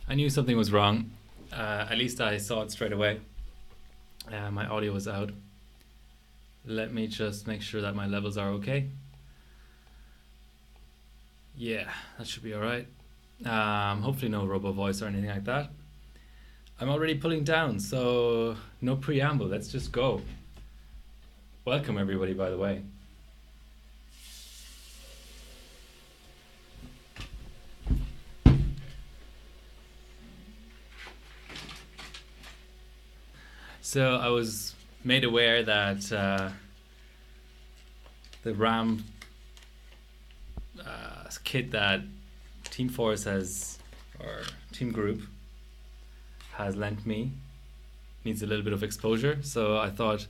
I knew something was wrong. At least I saw it straight away. My audio was out. Let me just make sure that my levels are okay. Yeah, that should be alright. Hopefully no robo voice or anything like that. I'm already pulling down, so no preamble, let's just go. Welcome everybody, by the way. So I was made aware that the RAM kit that Team Force has, or Team Group has lent me, needs a little bit of exposure. So I thought,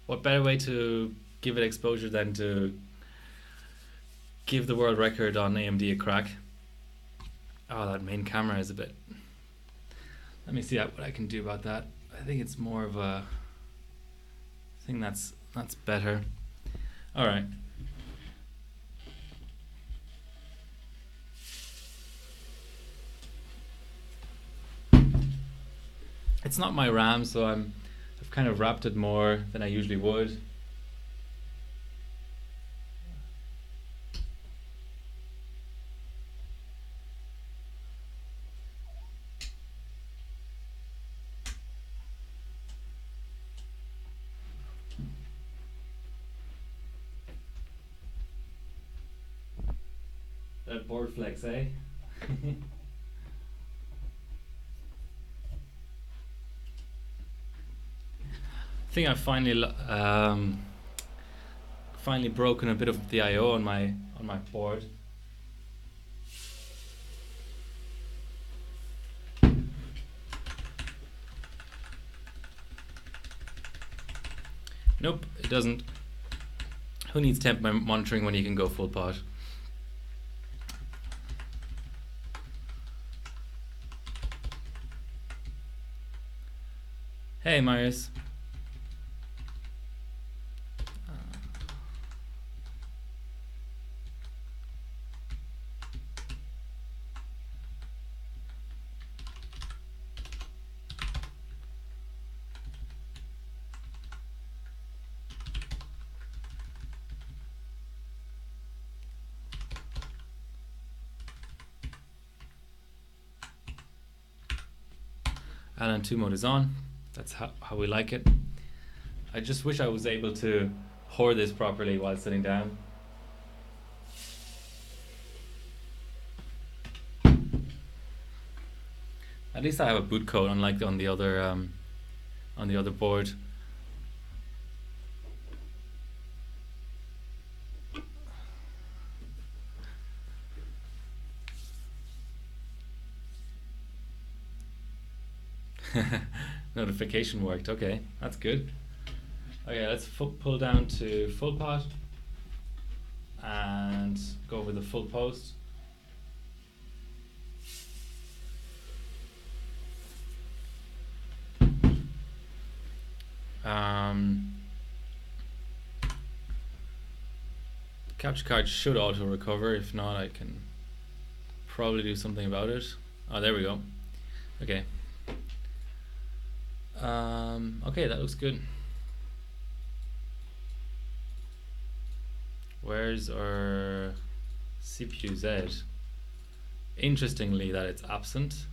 what better way to give it exposure than to give the world record on AMD a crack. Oh, that main camera is a bit... Let me see what I can do about that. I think it's more of a thing that's better. All right. It's not my RAM, so I've kind of wrapped it more than I usually would. That board flex, eh? I think I've finally broken a bit of the I/O on my board. Nope, it doesn't. Who needs temp monitoring when you can go full pot? Hey, Marius. Alan 2 mode is on. That's how we like it. I just wish I was able to hoard this properly while sitting down. At least I have a boot code, unlike on the other board. Notification worked. Okay, that's good. Okay, let's pull down to full pot and go over the full post. Capture card should auto recover. If not, I can probably do something about it. Oh, there we go. Okay. Okay, that looks good. Where's our CPU Z? Interestingly, that it's absent.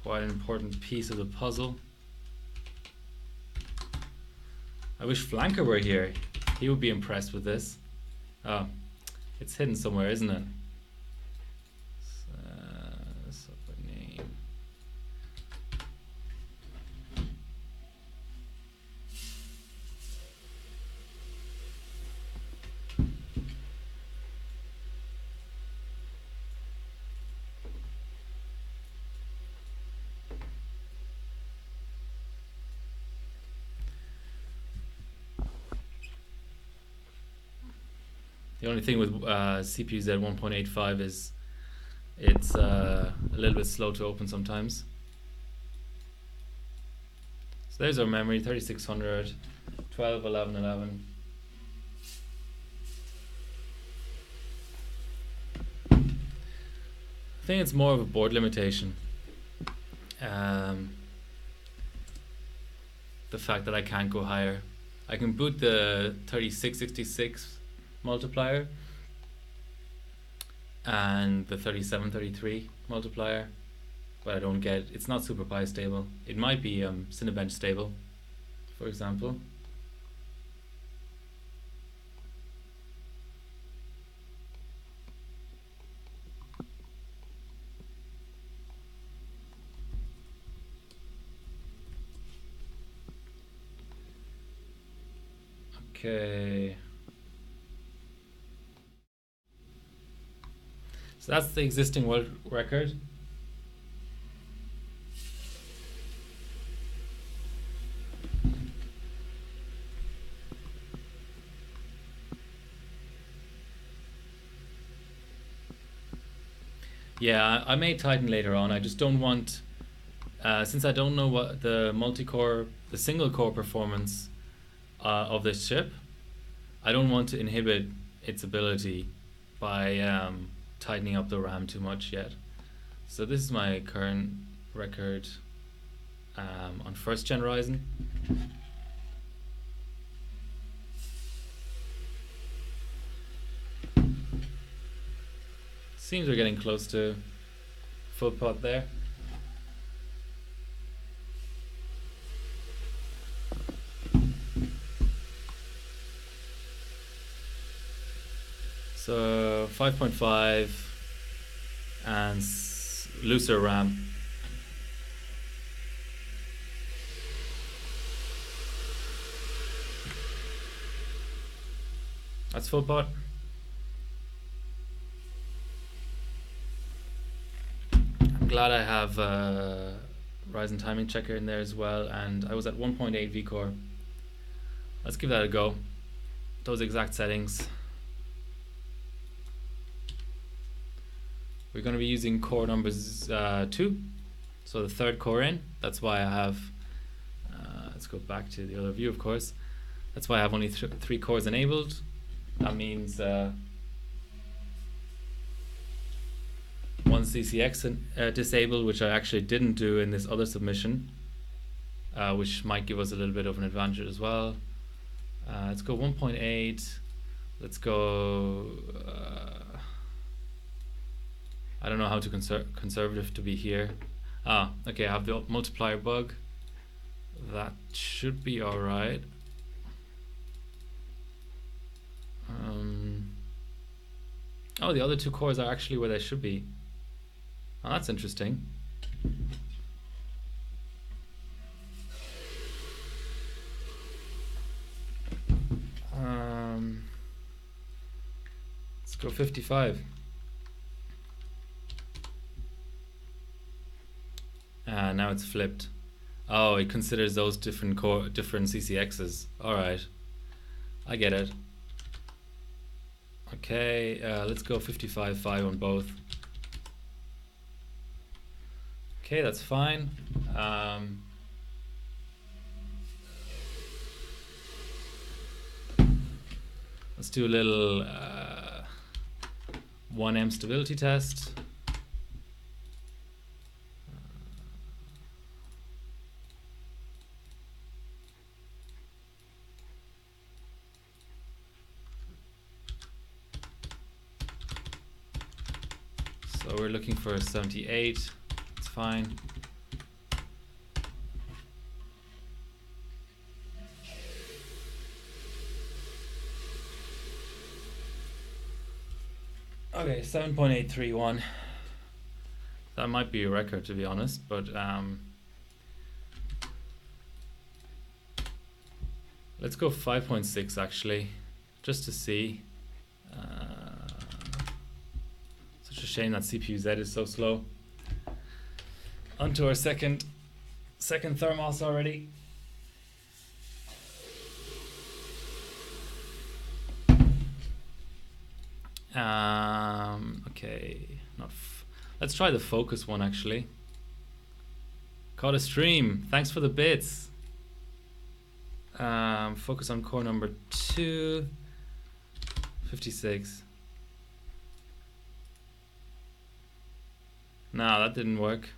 Quite an important piece of the puzzle. I wish Flanker were here. He would be impressed with this. Oh, it's hidden somewhere, isn't it? Name. The only thing with CPU Z 1.85 is it's a little bit slow to open sometimes. So there's our memory, 3600, 12, 11, 11. I think it's more of a board limitation. The fact that I can't go higher. I can boot the 3666 multiplier and the 3733 multiplier, but I don't get, it's not SuperPi stable. It might be Cinebench stable, for example. Okay. So that's the existing world record. Yeah, I may tighten later on. I just don't want, since I don't know what the multi-core, the single core performance of this chip, I don't want to inhibit its ability by tightening up the RAM too much yet. So this is my current record on first gen Ryzen. Seems we're getting close to full pot there. So 5.5 and looser RAM. That's full pot. I'm glad I have Ryzen timing checker in there as well, and I was at 1.8 vCore. Let's give that a go. Those exact settings. We're going to be using core numbers 2, so the third core in. That's why I have, let's go back to the other view, of course. That's why I have only 3 cores enabled. That means 1 CCX disabled, which I actually didn't do in this other submission, which might give us a little bit of an advantage as well. Let's go 1.8. Let's go... I don't know how to conservative to be here. Okay, I have the multiplier bug. That should be alright. Oh, the other 2 cores are actually where they should be. Oh, that's interesting. Let's go 55. Now it's flipped. Oh, it considers those different CCXs. All right, I get it. Okay, let's go 55.5 on both. Okay, that's fine. Let's do a little 1M stability test. So we're looking for 78. It's fine. Okay, 7.831. That might be a record, to be honest, but let's go 5.6 actually, just to see. Such a shame that CPU Z is so slow. Onto our second thermos already. Okay, let's try the focus one actually. Caught a stream. Thanks for the bits. Focus on core number 2. 56. No, that didn't work.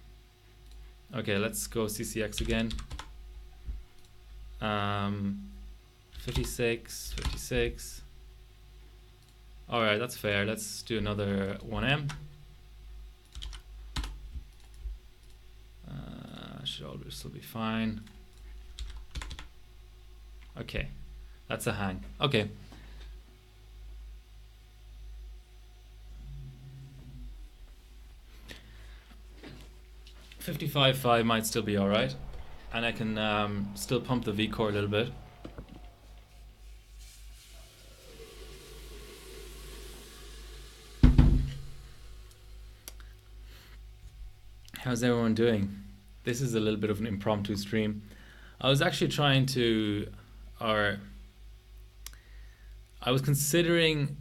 Okay, let's go CCX again. 56, 56. Alright, that's fair. Let's do another 1M. Should all still be fine. Okay, that's a hang. Okay. $55.5 might still be alright. And I can still pump the V-core a little bit. How's everyone doing? This is a little bit of an impromptu stream. I was actually trying to, I was considering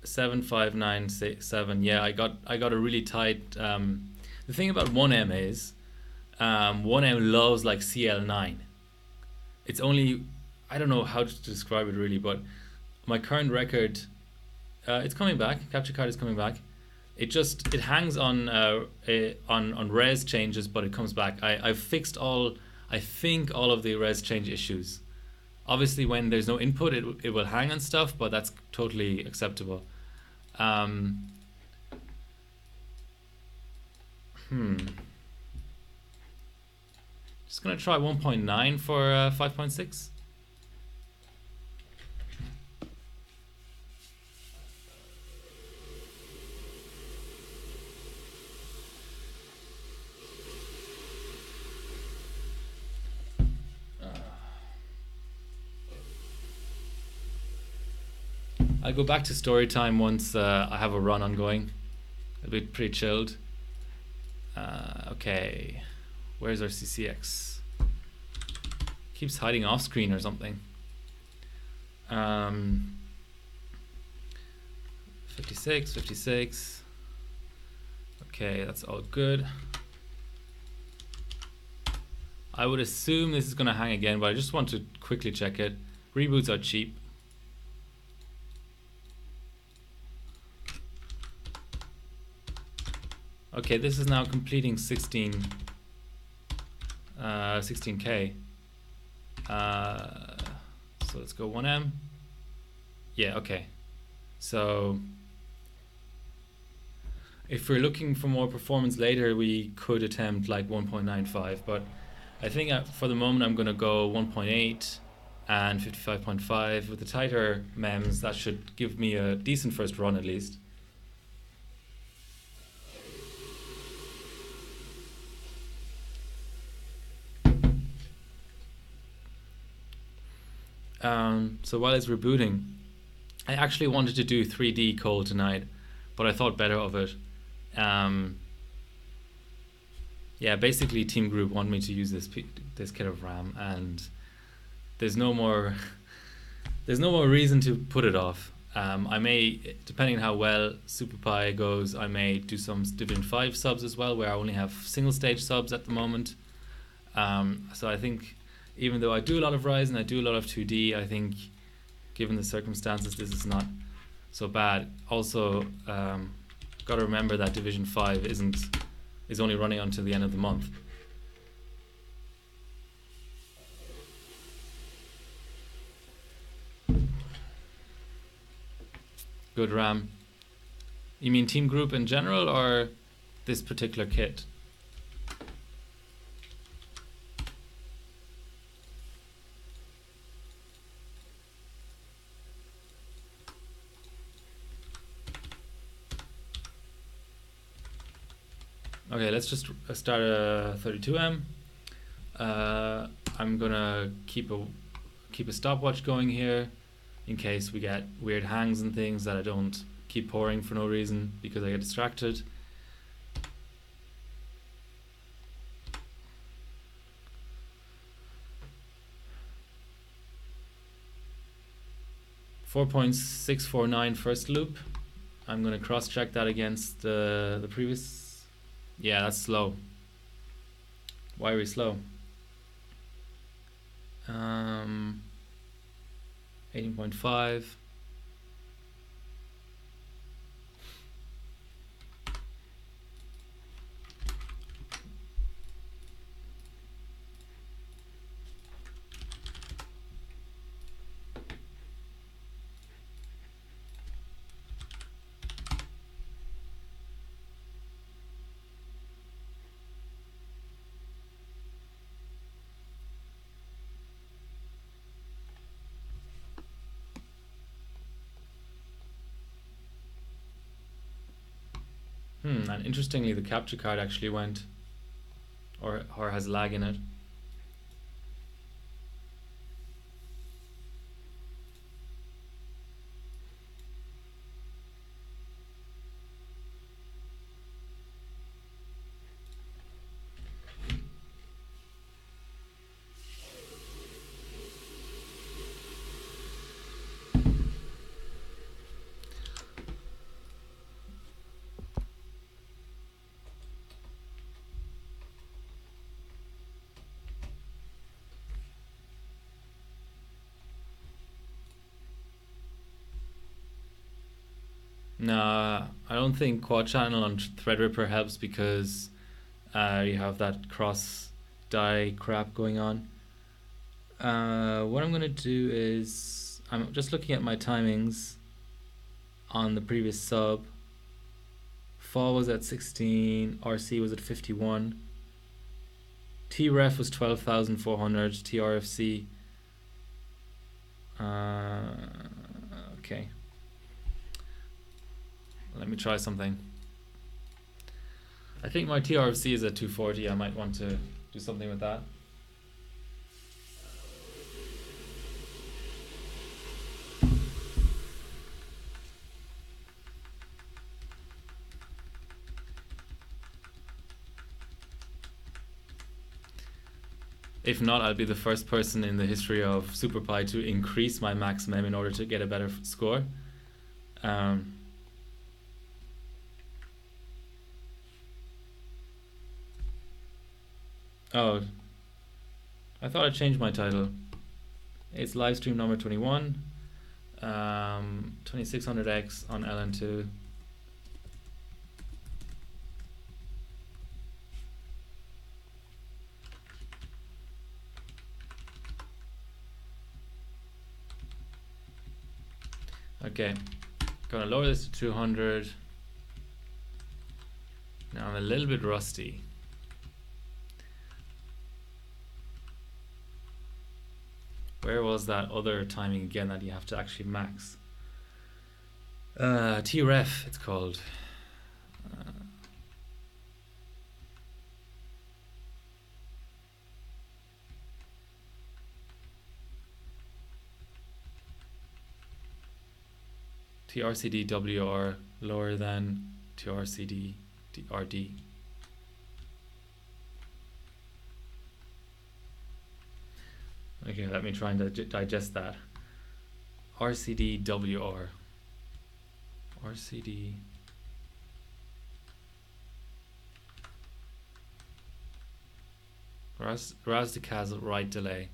7597. Yeah, I got a really tight. The thing about 1M is, 1M loves like CL9. It's only, I don't know how to describe it really, but my current record, it's coming back. Capture card is coming back. It hangs on res changes, but it comes back. I've fixed I think all of the res change issues. Obviously, when there's no input, it will hang on stuff, but that's totally acceptable. Just gonna try 1.9 for 5.6. I'll go back to story time once I have a run ongoing. It'll be pretty chilled. Okay, where's our CCX? Keeps hiding off screen or something. 56, 56. Okay, that's all good. I would assume this is gonna hang again, but I just want to quickly check it. Reboots are cheap. Okay, this is now completing 16K. So let's go 1M. Yeah, okay. So if we're looking for more performance later, we could attempt like 1.95, but I think for the moment I'm gonna go 1.8 and 55.5 with the tighter MEMS. That should give me a decent first run at least. So while it's rebooting, I actually wanted to do 3D code tonight, but I thought better of it. Yeah, basically Team Group want me to use this kit of RAM, and there's no more reason to put it off. I may, depending on how well SuperPi goes, I may do some Division 5 subs as well, where I only have single stage subs at the moment. So I think, even though I do a lot of Ryzen, I do a lot of 2D, I think given the circumstances this is not so bad. Also, got to remember that Division 5 is only running until the end of the month. Good RAM. You mean Team Group in general or this particular kit? Okay, let's just start a 32M. I'm gonna keep a stopwatch going here in case we get weird hangs and things, that I don't keep pouring for no reason because I get distracted. .649 first loop. I'm gonna cross check that against the previous. Yeah, that's slow. Why are we slow? 18.5. And interestingly, the capture card actually went, or has lag in it. Nah, I don't think quad channel on Threadripper helps because you have that cross die crap going on. What I'm gonna do is I'm just looking at my timings on the previous sub. Fall was at 16, RC was at 51, TREF was 12,400, TRFC. Okay. Let me try something. I think my TRFC is at 240. I might want to do something with that. If not, I'll be the first person in the history of SuperPi to increase my maximum in order to get a better score. Oh, I thought I changed my title. It's Livestream number 21, 2600X on LN2. Okay, gonna lower this to 200. Now I'm a little bit rusty. Where was that other timing again that you have to actually max? TREF it's called. TRCD WR lower than TRCD RD. Okay, let me try and digest that. RCD WR. RCD. Razdikaz right delay.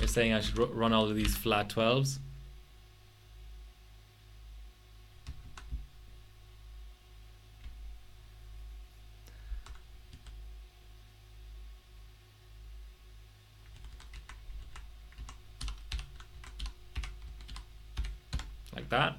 You're saying I should run all of these flat 12s? Like that?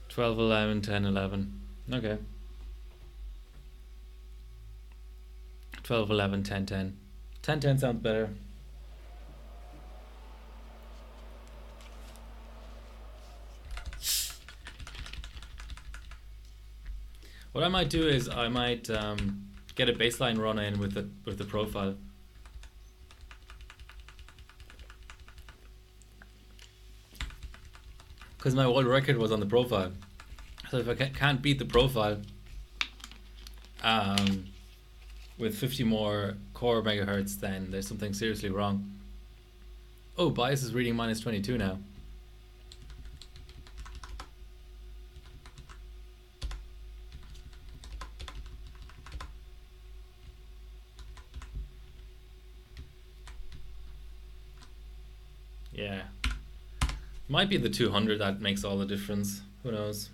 Twelve, 11, 10, 11. Okay. 12, 11, 10, 10. 10, 10 sounds better. What I might do is I might get a baseline run in with the profile. Because my world record was on the profile. So if I can't beat the profile with 50 more core megahertz, then there's something seriously wrong. Oh, bias is reading minus 22 now. Yeah. Might be the 200 that makes all the difference. Who knows?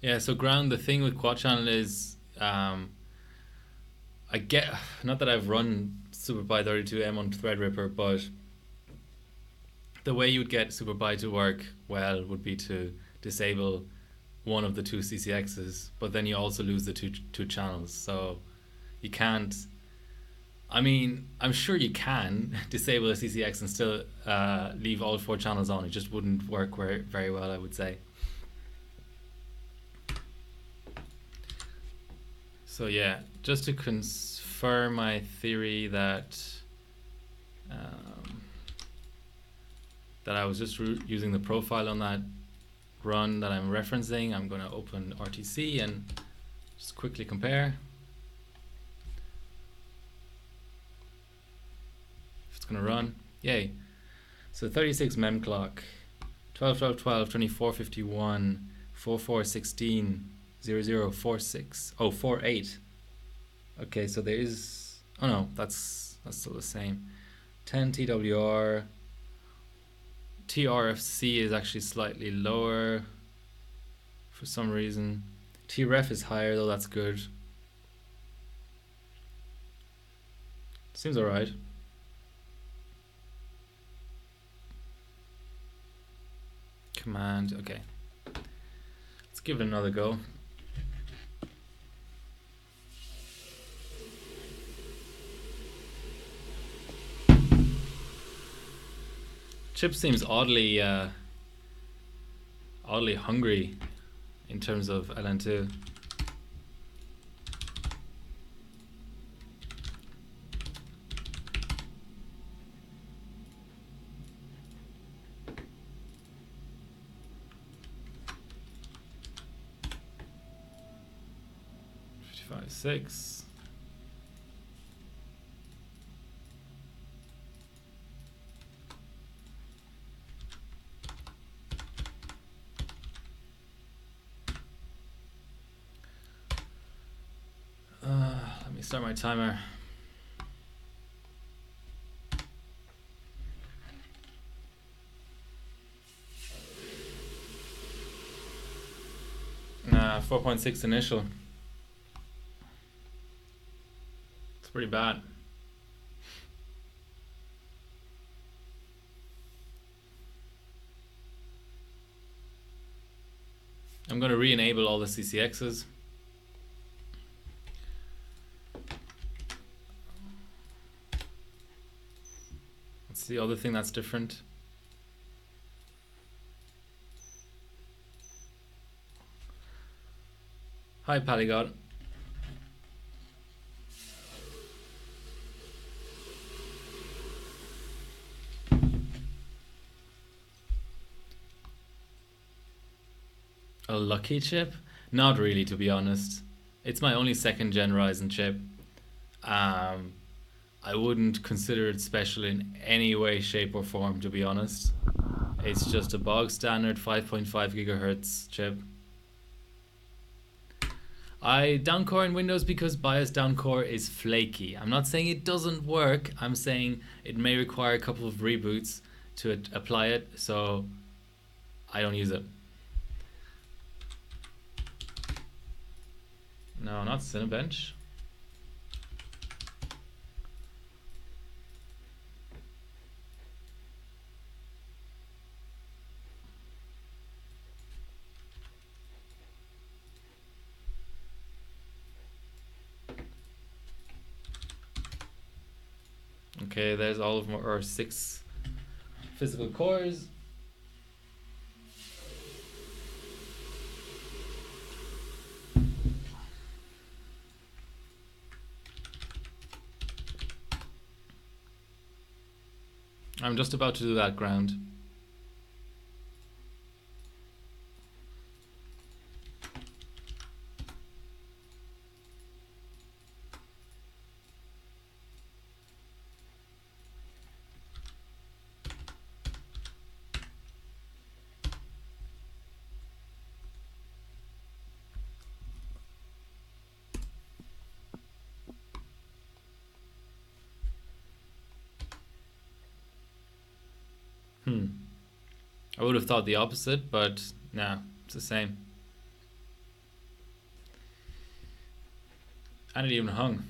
Yeah, so ground, the thing with quad channel is I get, not that I've run SuperPi32M on Threadripper, but the way you would get SuperPi to work well would be to disable one of the two CCXs, but then you also lose the two channels. So you can't. I mean, I'm sure you can disable a CCX and still leave all four channels on. It just wouldn't work very well, I would say. So yeah, just to confirm my theory that that I was just using the profile on that run that I'm referencing, I'm going to open RTC and just quickly compare. If it's going to run, yay. So 36 mem clock, 12 12 12 24 51 44 16 0046 48. Okay, so there is, oh no, that's still the same. 10 TWR. TRFC is actually slightly lower for some reason. TREF is higher though, that's good. Seems alright. Command, okay. Let's give it another go. Chip seems oddly hungry in terms of LN2. $55.6. Let me start my timer. Nah, 4.6 initial. It's pretty bad. I'm going to re-enable all the CCXs. What's the other thing that's different? Hi, Palygod. A lucky chip? Not really, to be honest. It's my only second gen Ryzen chip. I wouldn't consider it special in any way, shape or form, to be honest. It's just a bog standard 5.5 gigahertz chip. I downcore in Windows because BIOS downcore is flaky. I'm not saying it doesn't work, I'm saying it may require a couple of reboots to apply it, so I don't use it. No, not Cinebench. Okay, there's all of our 6 physical cores. I'm just about to do that ground. I would have thought the opposite, but nah, it's the same. And it even hung.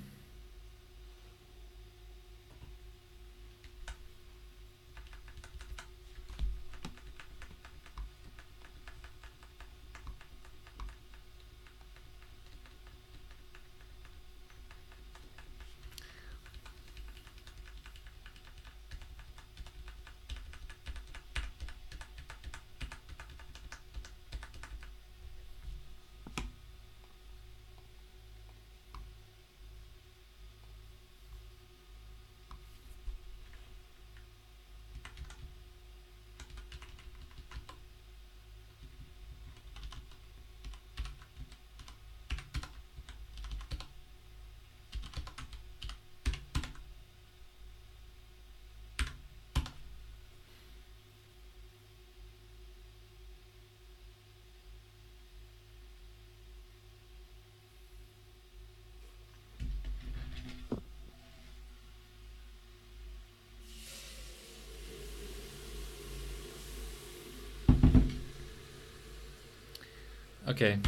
Okay,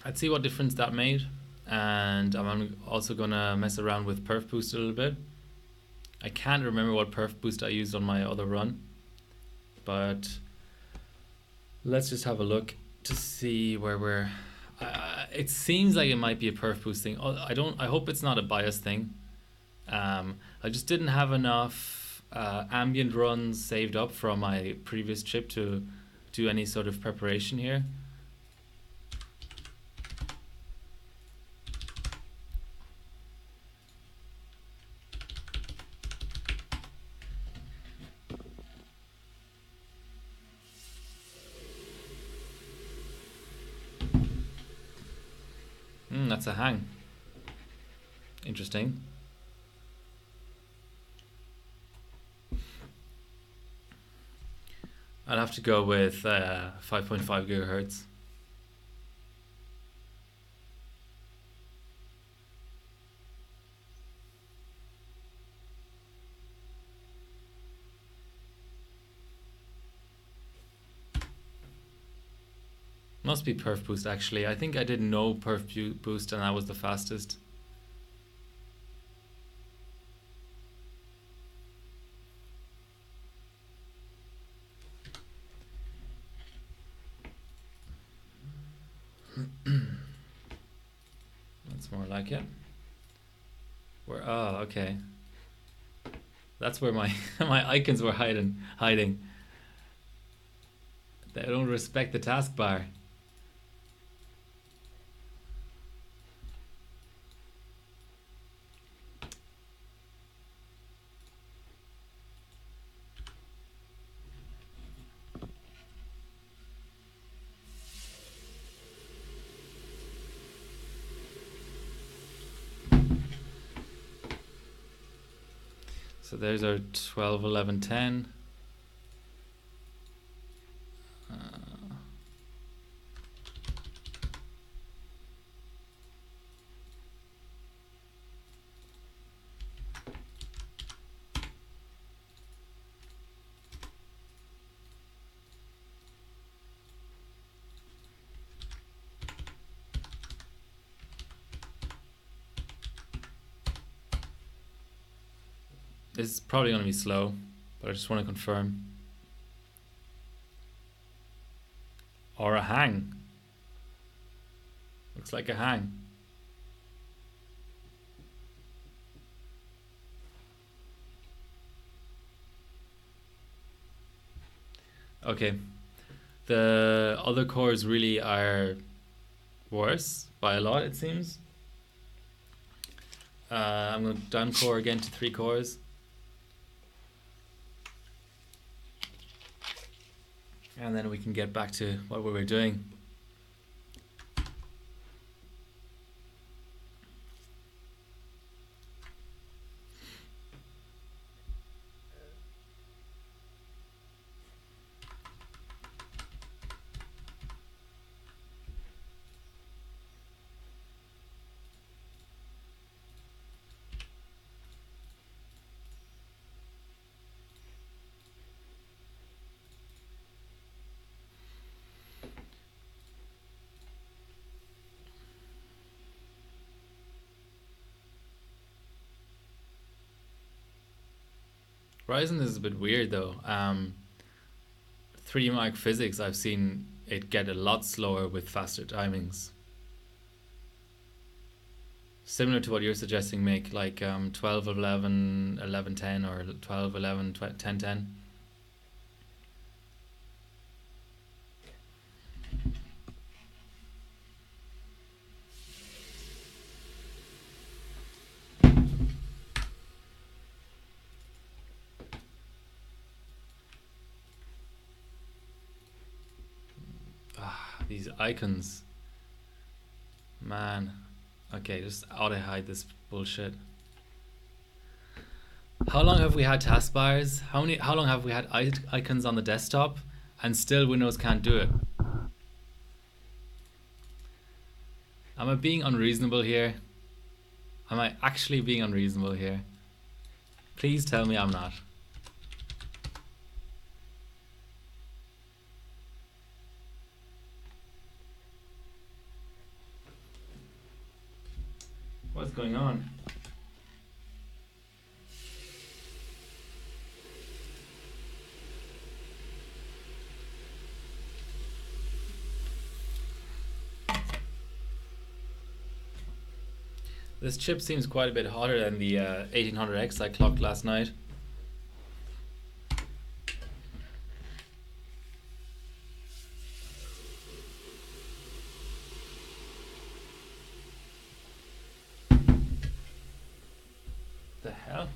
let's see what difference that made. And I'm also gonna mess around with perf boost a little bit. I can't remember what perf boost I used on my other run, but let's just have a look to see where we're. It seems like it might be a perf boost thing. I hope it's not a bias thing. I just didn't have enough ambient runs saved up from my previous chip to do any sort of preparation here. That's a hang. Interesting. I'd have to go with 5.5 gigahertz. Must be perf boost actually. I think I did no perf boost and that was the fastest. That's more like it. Oh, okay. That's where my my icons were hiding. They don't respect the taskbar. So there's our 12, 11, 10. This is probably going to be slow, but I just want to confirm. Or a hang. Looks like a hang. Okay. The other cores really are worse by a lot, it seems. I'm going to down core again to 3 cores. And then we can get back to what we were doing. Ryzen is a bit weird though. 3D Mark Physics, I've seen it get a lot slower with faster timings. Similar to what you're suggesting, make like 12, 11, 11, 10 or 12, 11, 10, 10. These icons, man. Okay, just auto hide this bullshit. How long have we had taskbars? How long have we had icons on the desktop and still Windows can't do it? Am I being unreasonable here? Am I actually being unreasonable here? Please tell me I'm not. What's going on? This chip seems quite a bit hotter than the 1800X I clocked last night. The hell?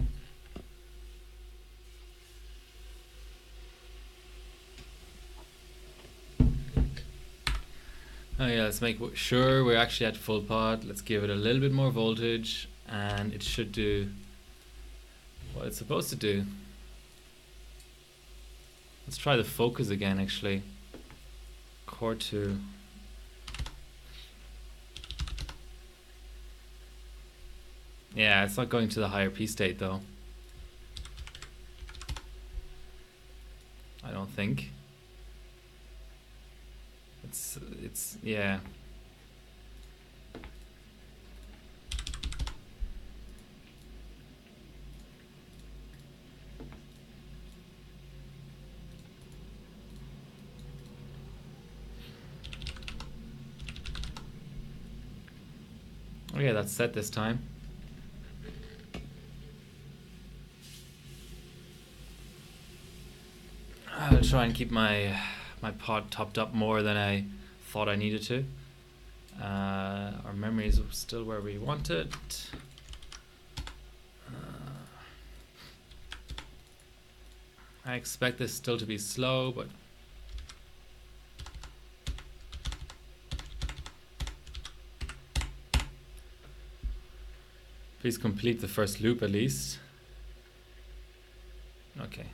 Oh yeah, let's make sure we're actually at full pot. Let's give it a little bit more voltage and it should do what it's supposed to do. Let's try the focus again actually. Core 2. Yeah, it's not going to the higher P state though. I don't think. It's yeah. Okay, that's set this time. I'll try and keep my pod topped up more than I thought I needed to. Our memory is still where we want it. I expect this still to be slow, but please complete the first loop at least. Okay.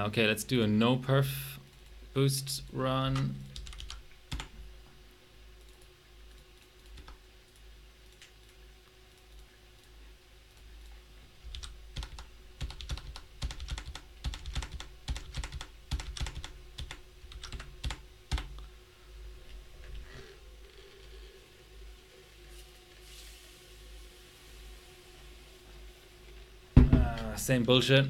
Okay, let's do a no perf boost run. Same bullshit.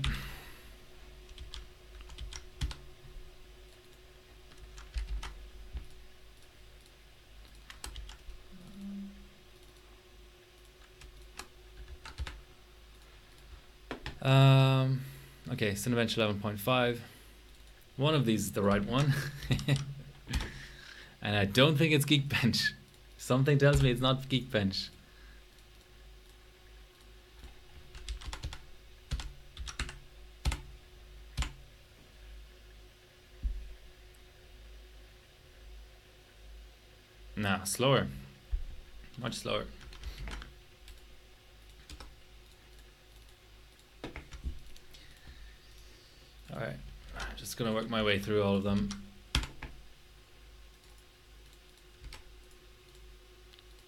Okay, Cinebench 11.5. One of these is the right one. And I don't think it's Geekbench. Something tells me it's not Geekbench. Nah, slower. Much slower. Alright, just gonna work my way through all of them.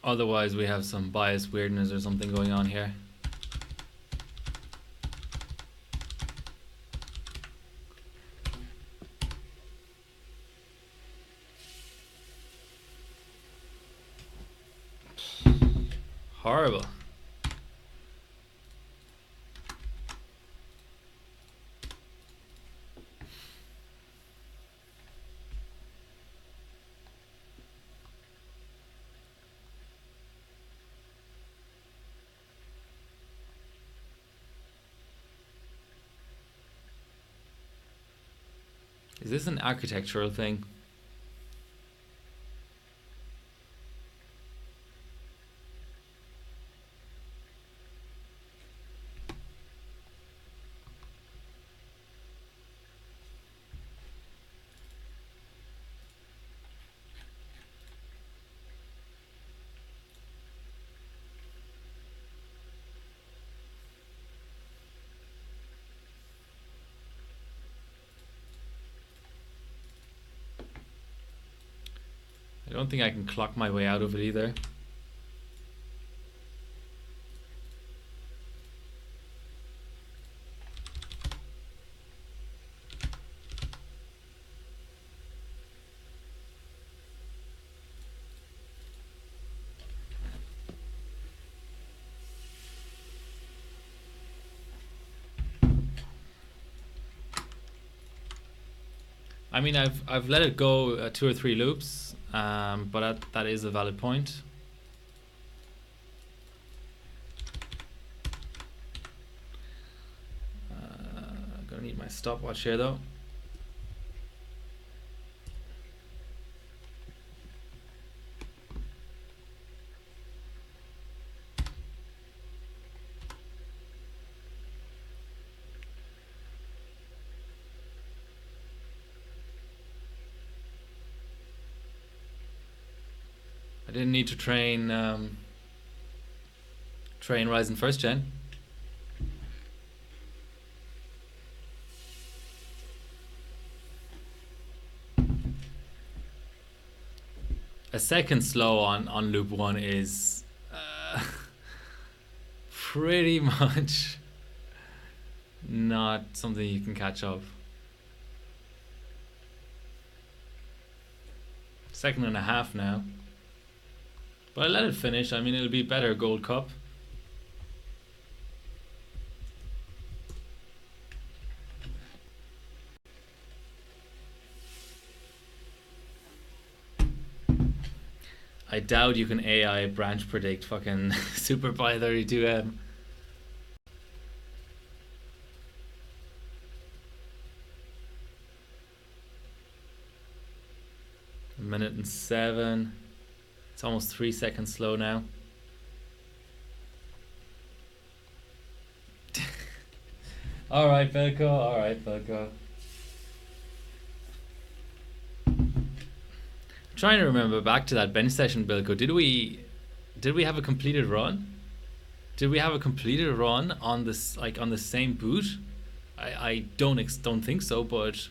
Otherwise we have some bias weirdness or something going on here. Horrible. Is this an architectural thing? I don't think I can clock my way out of it either. I mean, I've let it go 2 or 3 loops, but that is a valid point. Gonna need my stopwatch here though. I didn't need to train Ryzen first gen. A second slow on loop 1 is pretty much not something you can catch up. 2.5 now. But I let it finish. I mean, it'll be better Gold Cup. I doubt you can AI branch predict fucking Super Pi 32M. A minute and 7. It's almost 3 seconds slow now. Alright, Belko. Alright, Belko. I'm trying to remember back to that bench session, Belko. Did we have a completed run? Did we have a completed run on this, like on the same boot? I don't think so, but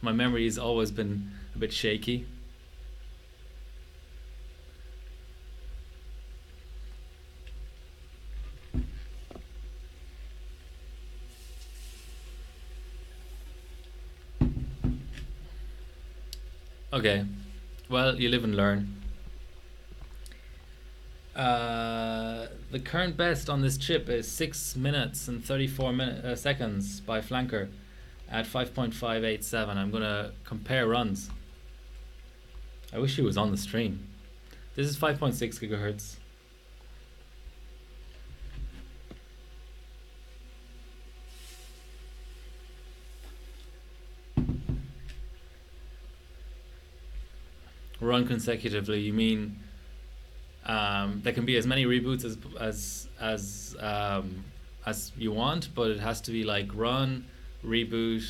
my memory has always been a bit shaky. Okay, well, you live and learn. The current best on this chip is 6 minutes and 34 seconds by Flanker at 5.587. I'm gonna compare runs. I wish he was on the stream. This is 5.6 gigahertz. Run consecutively, you mean there can be as many reboots as you want, but it has to be like run, reboot,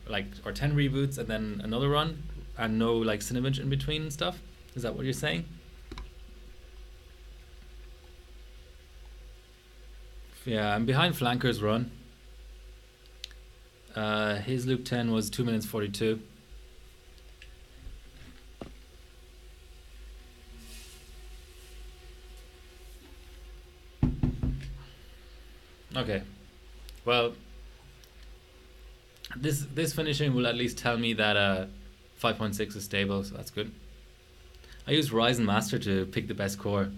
like, or 10 reboots and then another run, and no like Cinebench in between and stuff. Is that what you're saying? Yeah, I'm behind Flanker's run. His loop 10 was 2 minutes 42. Okay, well, this finishing will at least tell me that 5.6 is stable, so that's good. I used Ryzen Master to pick the best core.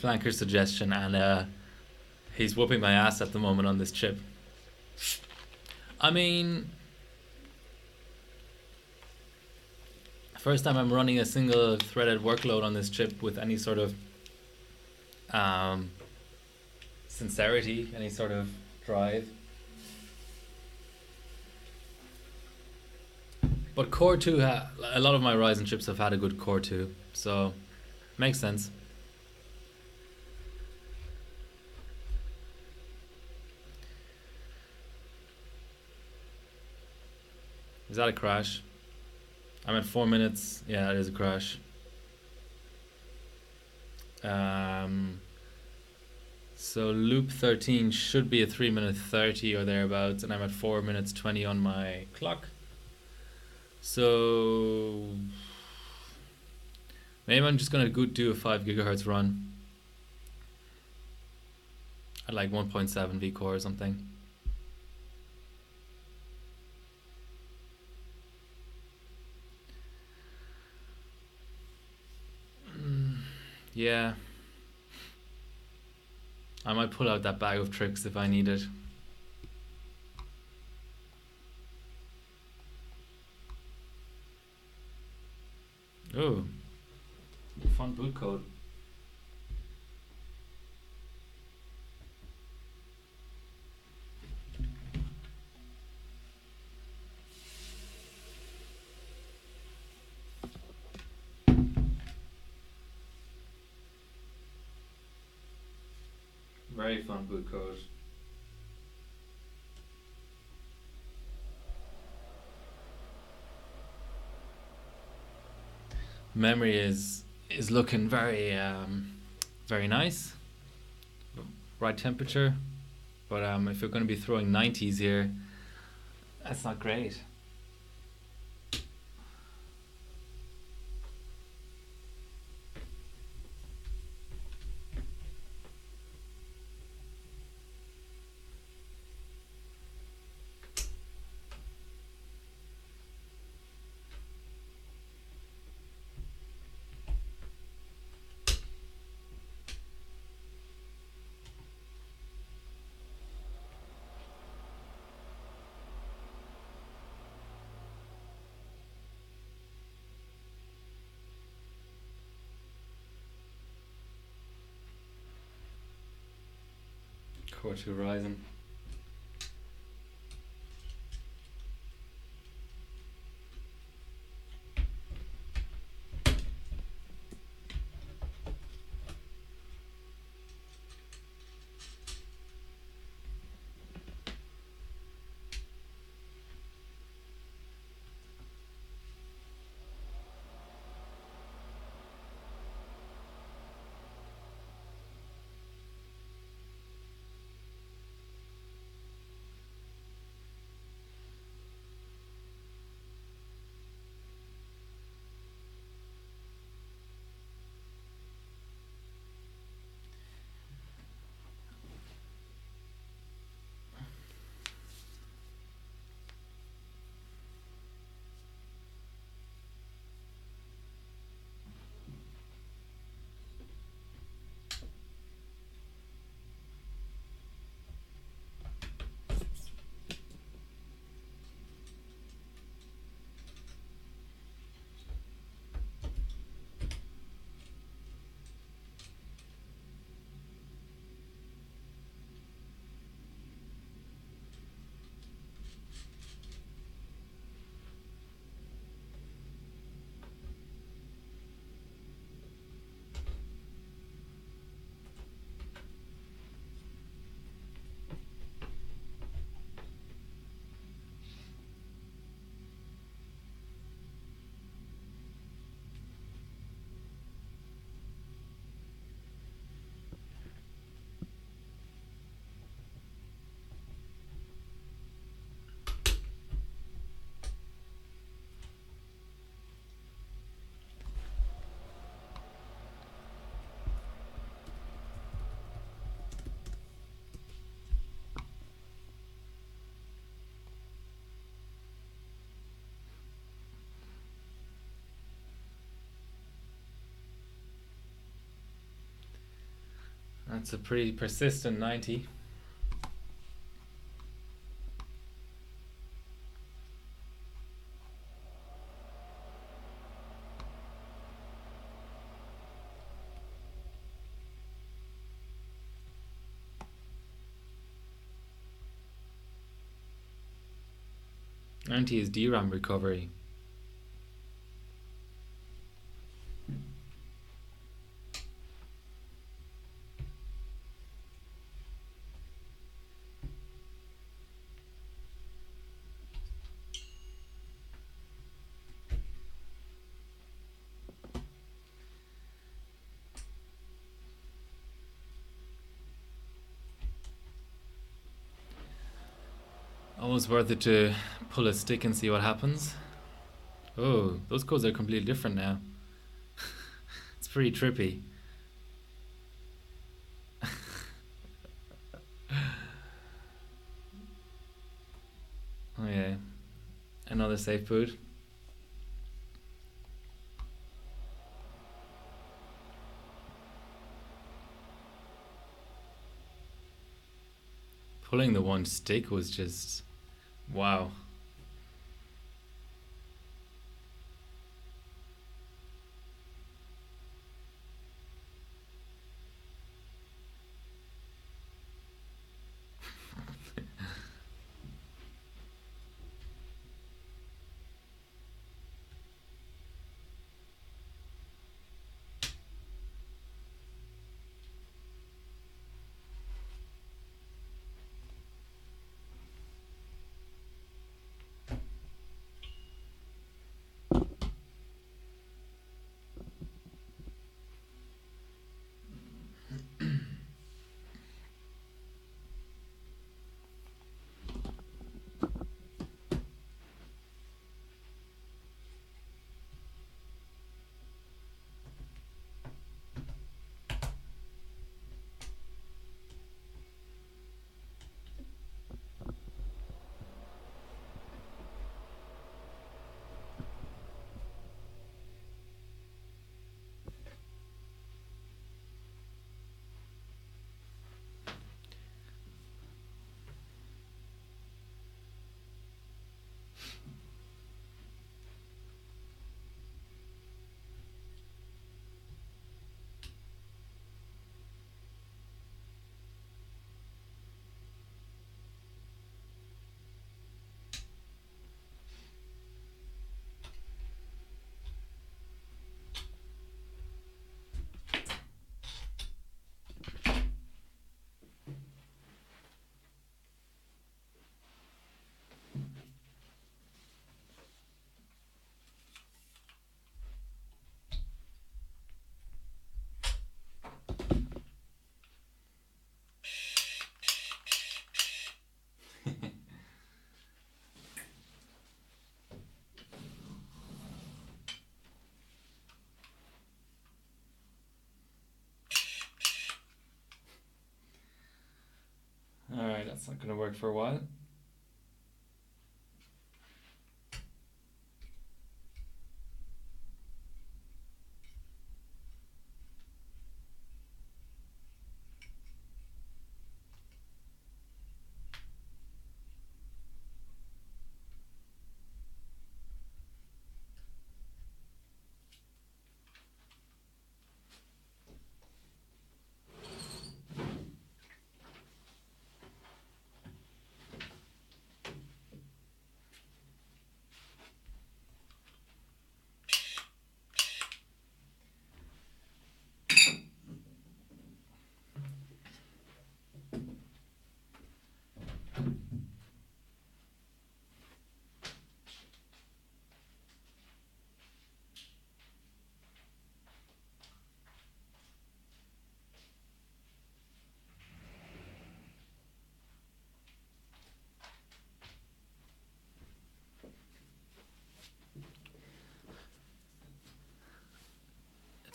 flanker suggestion, and he's whooping my ass at the moment on this chip. I mean, first time I'm running a single threaded workload on this chip with any sort of sincerity, any sort of drive. But Core 2, a lot of my Ryzen chips have had a good Core 2, so makes sense. Is that a crash? I'm at 4 minutes. Yeah, it is a crash. So loop 13 should be a 3 minute 30 or thereabouts, and I'm at 4 minutes 20 on my clock. So maybe I'm just gonna do a 5 gigahertz run at like 1.7 V core or something. Yeah, I might pull out that bag of tricks if I need it. Oh, fun boot code. Very fun boot code. Memory is looking very very nice, right temperature, but if you're going to be throwing 90s here, that's not great. Core 2 Ryzen. That's a pretty persistent 90. Is DRAM recovery. Almost worth it to pull a stick and see what happens. Oh, those codes are completely different now. It's pretty trippy. Oh yeah, another safe boot. Pulling the one stick was just wow. Alright, that's not gonna work for a while.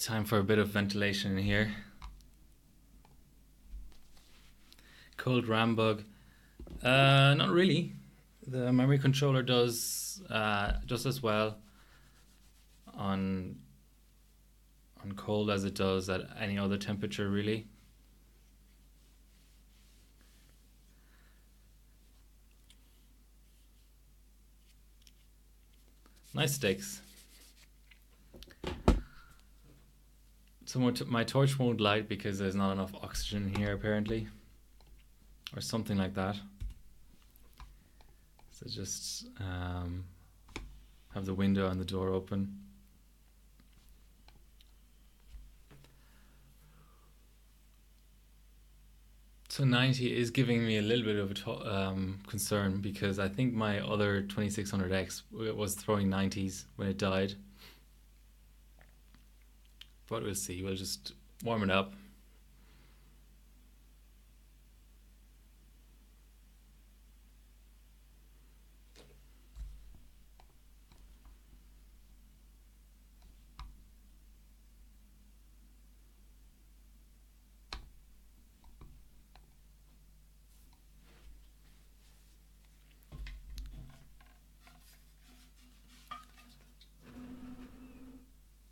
Time for a bit of ventilation in here. Cold RAM bug. Not really. The memory controller does just as well on cold as it does at any other temperature, really. Nice sticks. So my torch won't light because there's not enough oxygen here apparently, or something like that. So just have the window and the door open. So 90 is giving me a little bit of a concern, because I think my other 2600X was throwing 90s when it died. But we'll see. We'll just warm it up.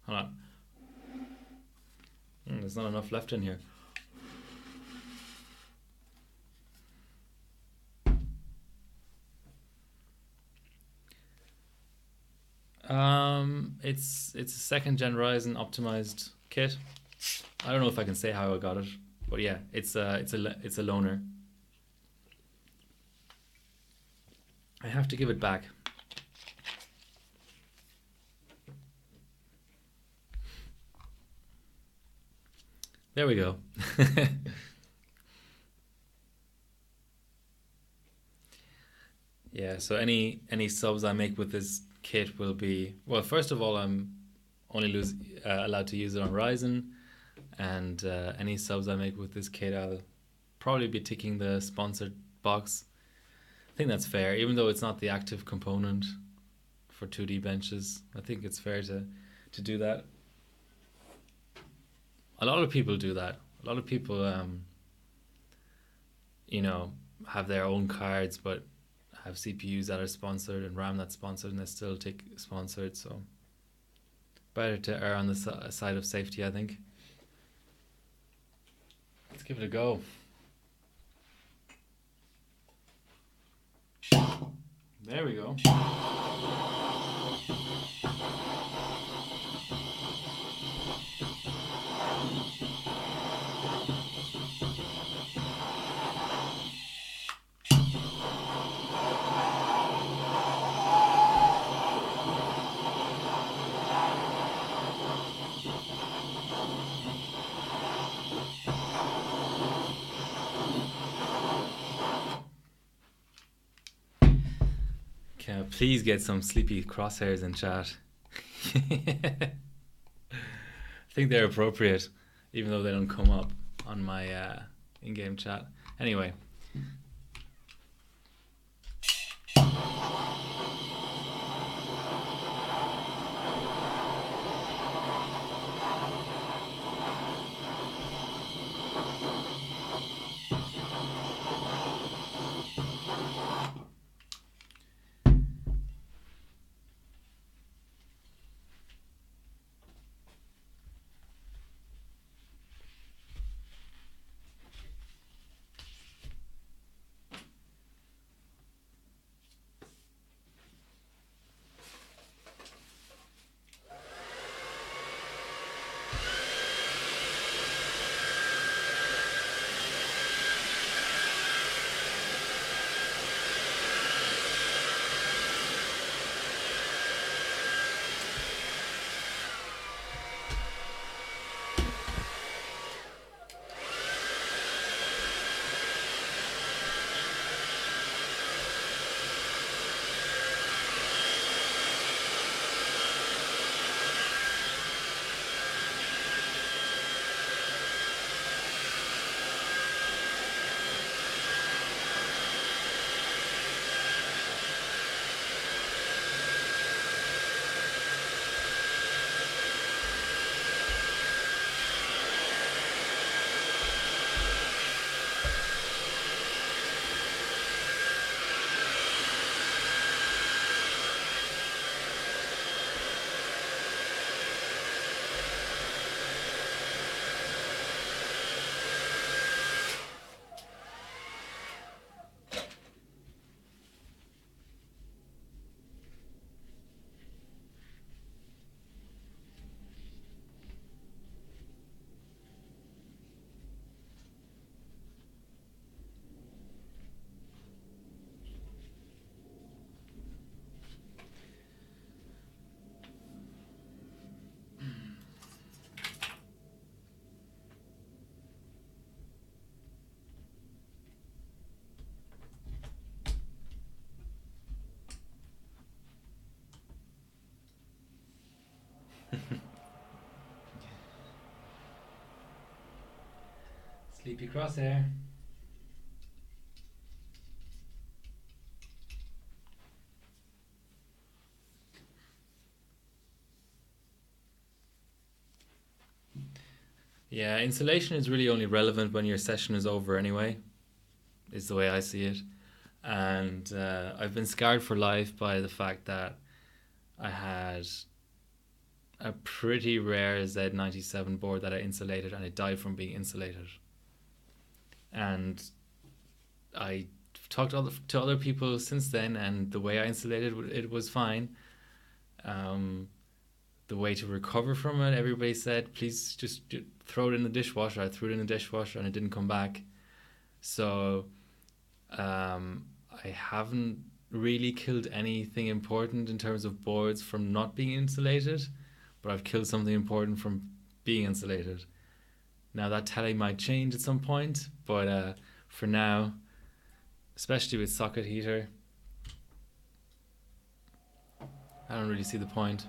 Hold on. There's not enough left in here. It's a second gen Ryzen optimized kit. I don't know if I can say how I got it, but yeah, it's a loaner. I have to give it back. There we go. Yeah, so any subs I make with this kit will be, well, first of all, I'm only allowed to use it on Ryzen, and any subs I make with this kit, I'll probably be ticking the sponsored box. I think that's fair, even though it's not the active component for 2D benches. I think it's fair to do that. A lot of people do that. A lot of people, you know, have their own cards, but have CPUs that are sponsored and RAM that's sponsored, and they still tick sponsored. So better to err on the side of safety, I think. Let's give it a go. There we go. Can I please get some sleepy crosshairs in chat? I think they're appropriate, even though they don't come up on my in-game chat. Anyway. Sleepy crosshair. Yeah, insulation is really only relevant when your session is over anyway, is the way I see it. And I've been scarred for life by the fact that I had a pretty rare Z97 board that I insulated and it died from being insulated. And I talked to other people since then, and the way I insulated it was fine. The way to recover from it, everybody said, please just throw it in the dishwasher. I threw it in the dishwasher and it didn't come back. So I haven't really killed anything important in terms of boards from not being insulated, but I've killed something important from being insulated. Now that tally might change at some point, but for now, especially with socket heater, I don't really see the point.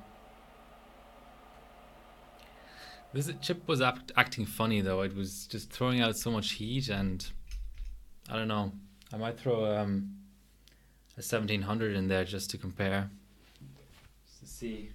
This chip was acting funny though. It was just throwing out so much heat, and I don't know. I might throw a 1700 in there just to compare, just to see.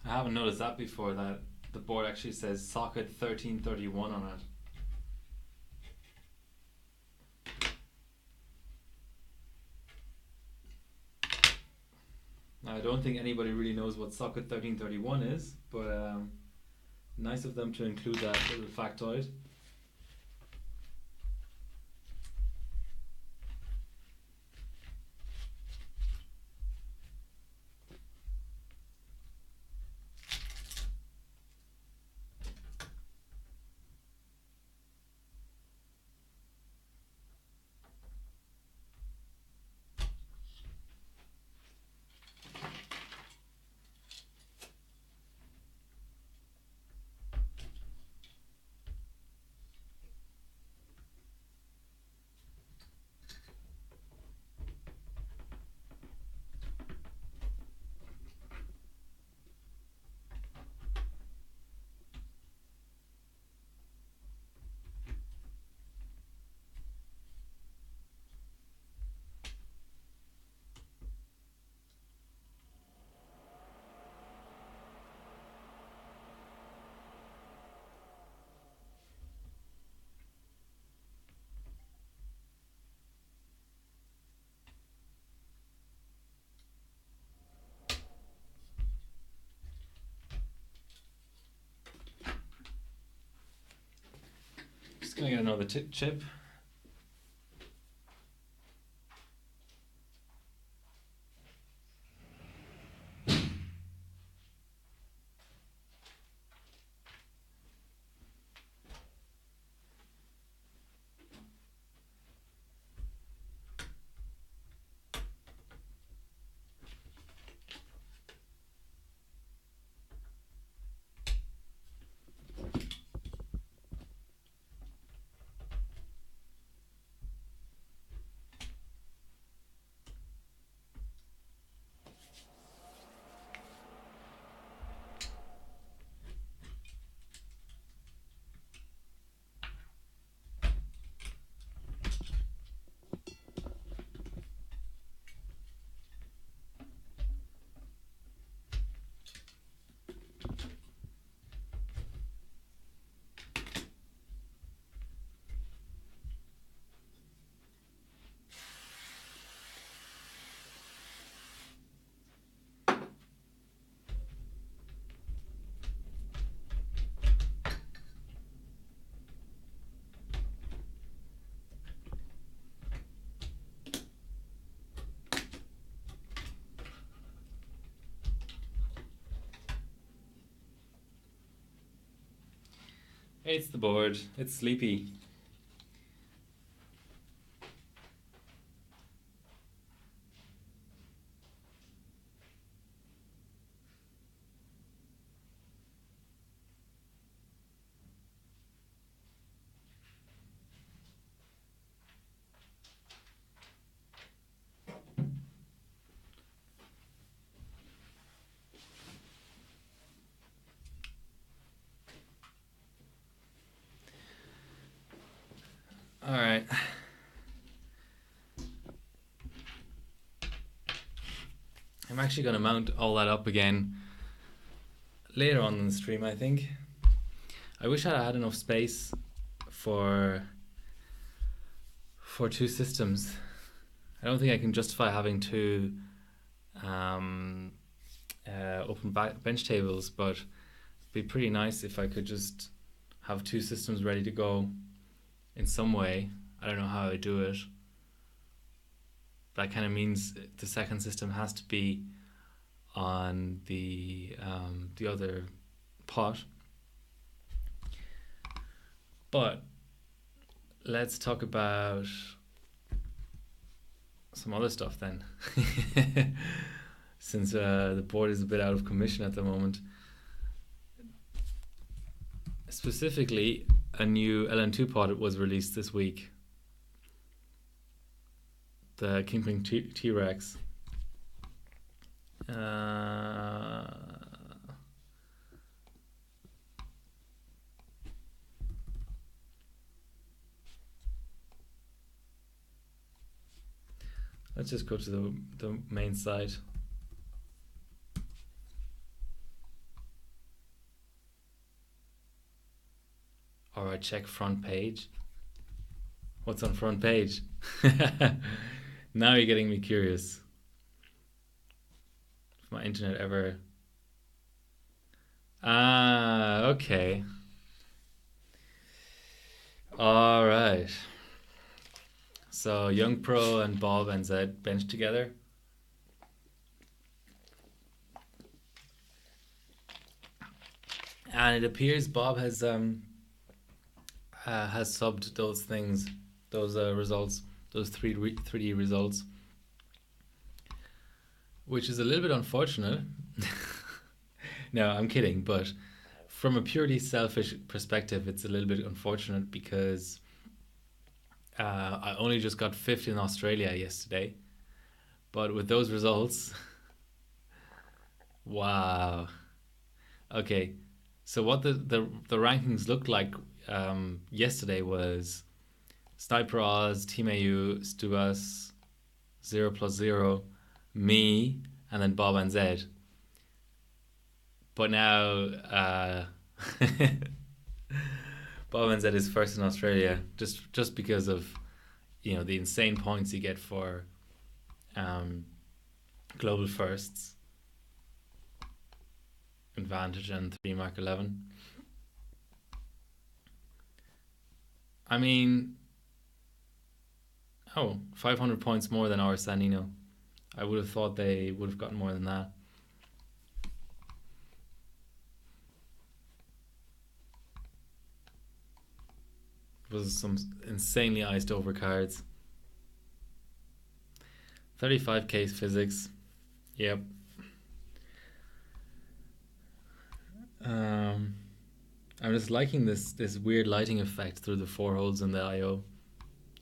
I haven't noticed that before, that the board actually says socket 1331 on it. Now, I don't think anybody really knows what socket 1331 is, but nice of them to include that little factoid. Can I get another chip? It's the board. It's sleepy. All right. I'm actually going to mount all that up again later on in the stream, I think. I wish I had enough space for two systems. I don't think I can justify having two open bench tables, but it'd be pretty nice if I could just have two systems ready to go in some way. I don't know how I do it. That kind of means the second system has to be on the other pot. But let's talk about some other stuff then. Since the board is a bit out of commission at the moment. Specifically, a new LN2 pot was released this week. The Kingpin T-Rex. Let's just go to the main site. Or I check front page. What's on front page? Now you're getting me curious. If my internet ever... Ah, okay. All right. So Young Pro and Bob and Zed benched together. And it appears Bob has subbed those things, those results, those 3D results, which is a little bit unfortunate. No, I'm kidding, but from a purely selfish perspective, it's a little bit unfortunate because I only just got 5th in Australia yesterday, but with those results, wow. Okay, so what the rankings looked like yesterday was Sniper Oz, Team AU, Stuas, 0+0, me, and then Bob and Zed. But now Bob and Zed is first in Australia just because of the insane points you get for global firsts, advantage, and 3 Mark 11. I mean, oh, 500 points more than our Sanino. I would have thought they would have gotten more than that. It was some insanely iced over cards. 35k physics. Yep. I'm just liking this weird lighting effect through the 4 holes in the IO.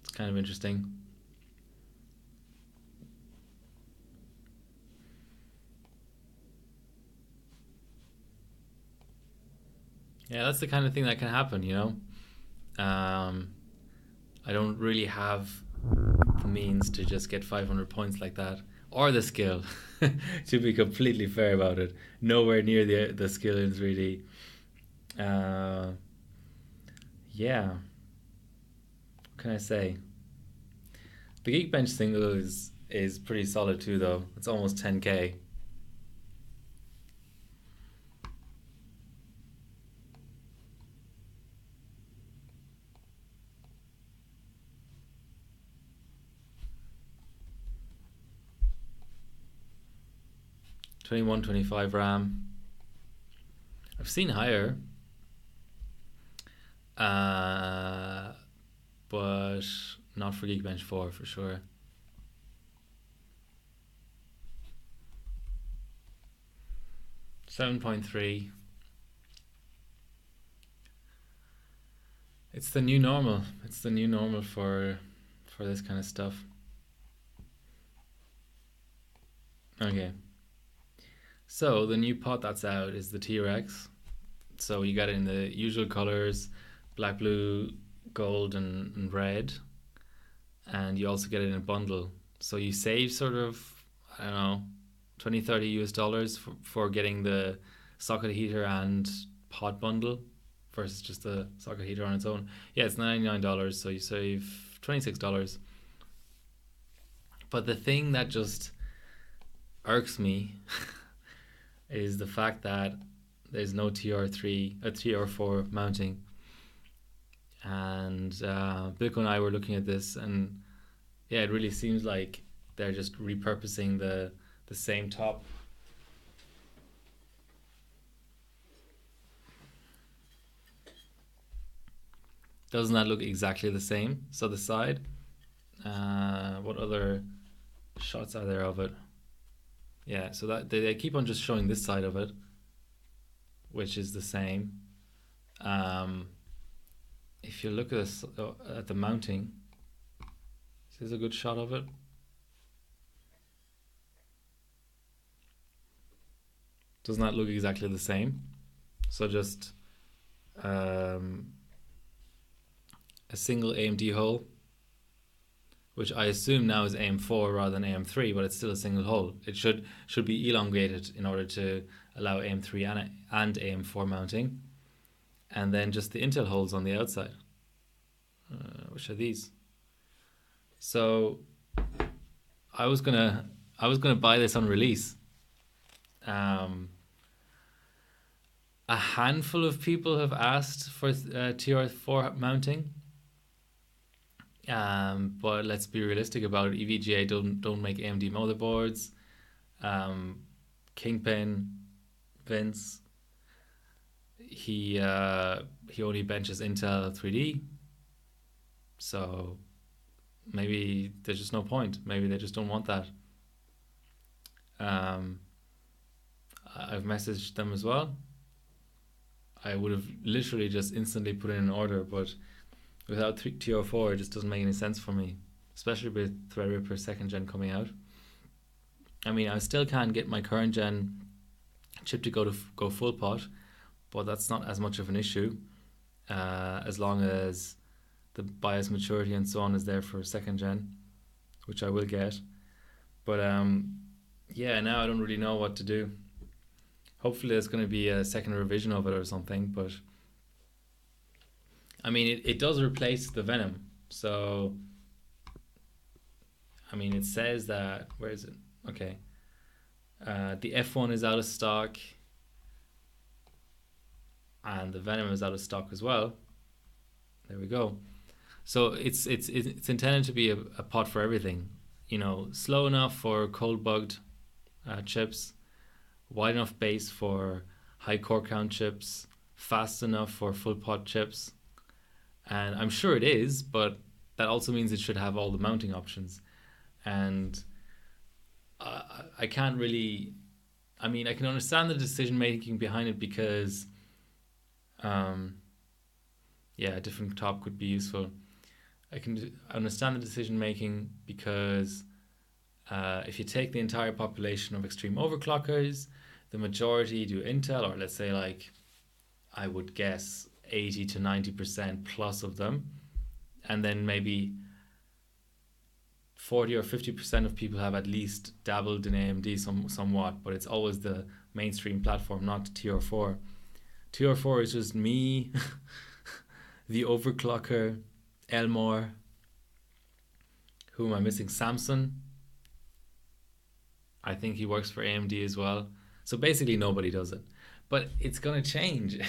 It's kind of interesting. Yeah, that's the kind of thing that can happen, you know. I don't really have the means to just get 500 points like that, or the skill, to be completely fair about it. Nowhere near the skill in 3D. Yeah, what can I say? The Geekbench single is pretty solid too, though. It's almost 10k. Twenty-one, 25 RAM. I've seen higher, but not for Geekbench 4 for sure. $7.3. It's the new normal. It's the new normal for this kind of stuff. Okay. So the new pot that's out is the T-Rex. So you got it in the usual colors, black, blue, gold, and red. And you also get it in a bundle. So you save sort of, I don't know, 20, 30 US dollars for getting the socket heater and pot bundle versus just the socket heater on its own. Yeah, it's $99, so you save $26. But the thing that just irks me is the fact that there's no TR4 mounting. And Bilko and I were looking at this, and yeah, it really seems like they're just repurposing the same top. Doesn't that look exactly the same? So the side, what other shots are there of it? Yeah, so that they keep on just showing this side of it, which is the same. If you look at this, at the mounting, this is a good shot of it. Doesn't that look exactly the same? So just a single AMD hole, which I assume now is AM4 rather than AM3, but it's still a single hole. It should be elongated in order to allow AM3 and AM4 mounting. And then just the Intel holes on the outside, which are these. So I was gonna buy this on release. A handful of people have asked for TR4 mounting. But let's be realistic about it. EVGA don't make AMD motherboards. Kingpin, Vince, he only benches Intel 3D. So maybe there's just no point. Maybe they just don't want that. I've messaged them as well. I would have literally just instantly put in an order, but without TR4 it just doesn't make any sense for me, especially with Threadripper 2nd gen coming out. I mean, I still can't get my current gen chip to go full pot, but that's not as much of an issue as long as the BIOS maturity and so on is there for 2nd gen, which I will get. But yeah, now I don't really know what to do. Hopefully there's going to be a second revision of it or something, but I mean, it does replace the Venom. So, I mean, it says that, where is it? Okay. The F1 is out of stock, and the Venom is out of stock as well. There we go. So it's intended to be a pot for everything. You know, slow enough for cold bugged chips, wide enough base for high core count chips, fast enough for full pot chips. And I'm sure it is, but that also means it should have all the mounting options. And I can't really. I mean, I can understand the decision making behind it because, um, yeah, a different top could be useful. I can understand the decision making because if you take the entire population of extreme overclockers, the majority do Intel, or let's say like I would guess 80 to 90% plus of them, and then maybe 40 or 50% of people have at least dabbled in AMD somewhat, but it's always the mainstream platform, not TR4. TR4 is just me, the overclocker, Elmore. Who am I missing? Samson. I think he works for AMD as well. So basically nobody does it. But it's gonna change.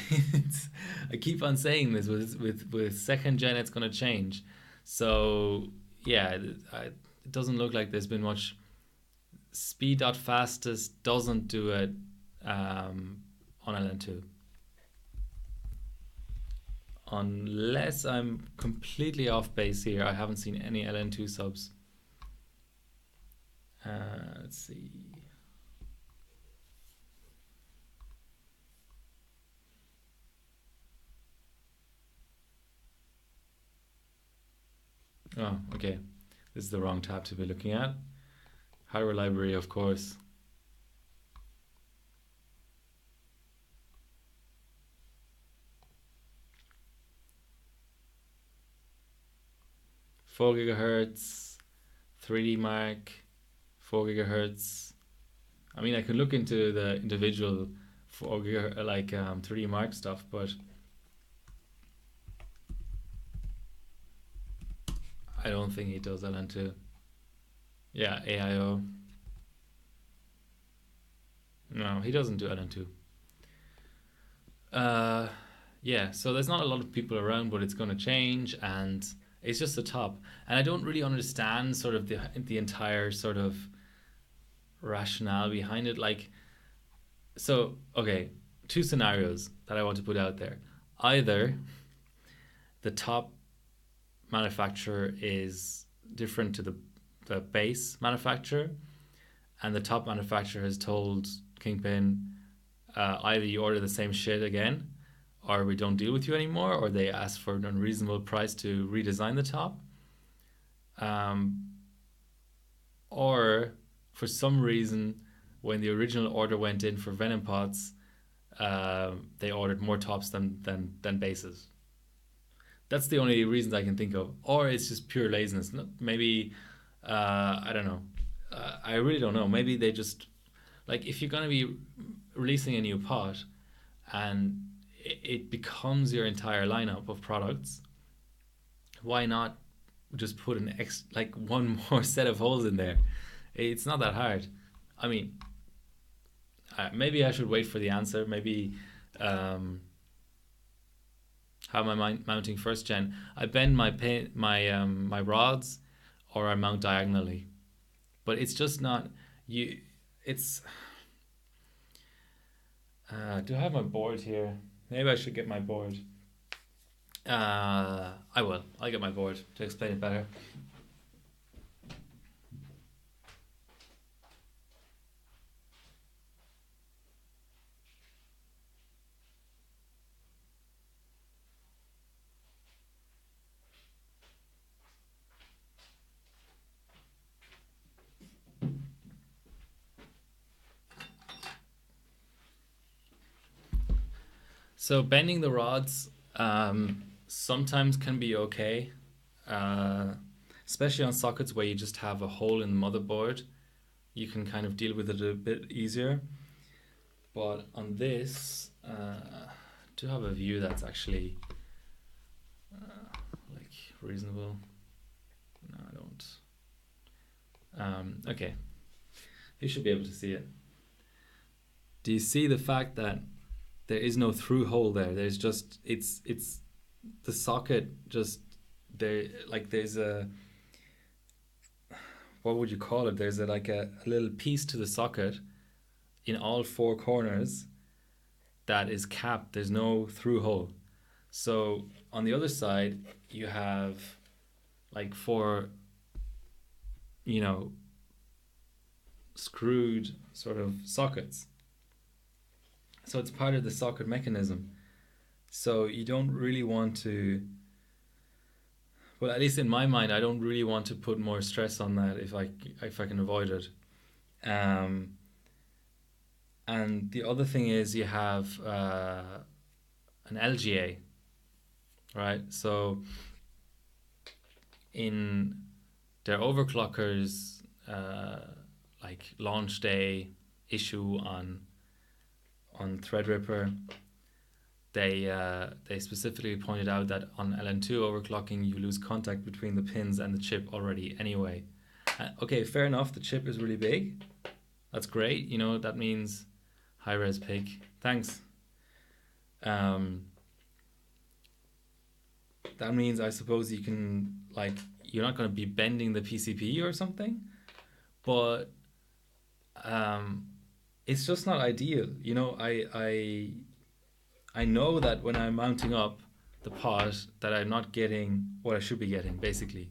I keep on saying this with second gen. It's gonna change. So yeah, it doesn't look like there's been much. Speed.fastest doesn't do it on LN2. Unless I'm completely off base here, I haven't seen any LN2 subs. Let's see. Oh, okay. This is the wrong tab to be looking at. Hardware library, of course. Four gigahertz, 3D Mark, 4 gigahertz. I mean, I can look into the individual 4 gigahertz, like 3D Mark stuff, but I don't think he does LN2. Yeah, AIO. No, he doesn't do LN2. Yeah, so there's not a lot of people around, but it's going to change, and it's just the top. And I don't really understand sort of the entire sort of rationale behind it. Like, so okay, two scenarios that I want to put out there. Either the top manufacturer is different to the base manufacturer, and the top manufacturer has told Kingpin, either you order the same shit again, or we don't deal with you anymore, or they ask for an unreasonable price to redesign the top. Or for some reason, when the original order went in for Venom pots, they ordered more tops than bases. That's the only reasons I can think of. Or it's just pure laziness. Maybe, I don't know. I really don't know. Maybe they just, like, if you're going to be releasing a new pot and it becomes your entire lineup of products, why not just put like one more set of holes in there? It's not that hard. I mean, maybe I should wait for the answer. Maybe how am I mounting first gen? I bend my rods, or I mount diagonally, but it's just not you. It's do I have my board here? Maybe I should get my board. I will. I'll get my board to explain it better. So bending the rods sometimes can be okay, uh, especially on sockets where you just have a hole in the motherboard. You can kind of deal with it a bit easier. But on this, I do have a view that's actually like reasonable. No, I don't. Okay, you should be able to see it. Do you see the fact that there is no through hole there? There's just it's the socket just there's a, what would you call it? There's a little piece to the socket in all four corners that is capped. There's no through hole. So on the other side, you have like four, screwed sort of sockets. So it's part of the socket mechanism. So you don't really want to, well, at least in my mind, I don't really want to put more stress on that if I can avoid it. And the other thing is you have an LGA, right? So in their overclockers like launch day issue on Threadripper, they specifically pointed out that on LN2 overclocking you lose contact between the pins and the chip already anyway. Okay, fair enough, the chip is really big. That's great, that means high res pic. Thanks. That means I suppose you can, you're not going to be bending the PCB or something, but it's just not ideal. I know that when I'm mounting up the pod that I'm not getting what I should be getting, basically.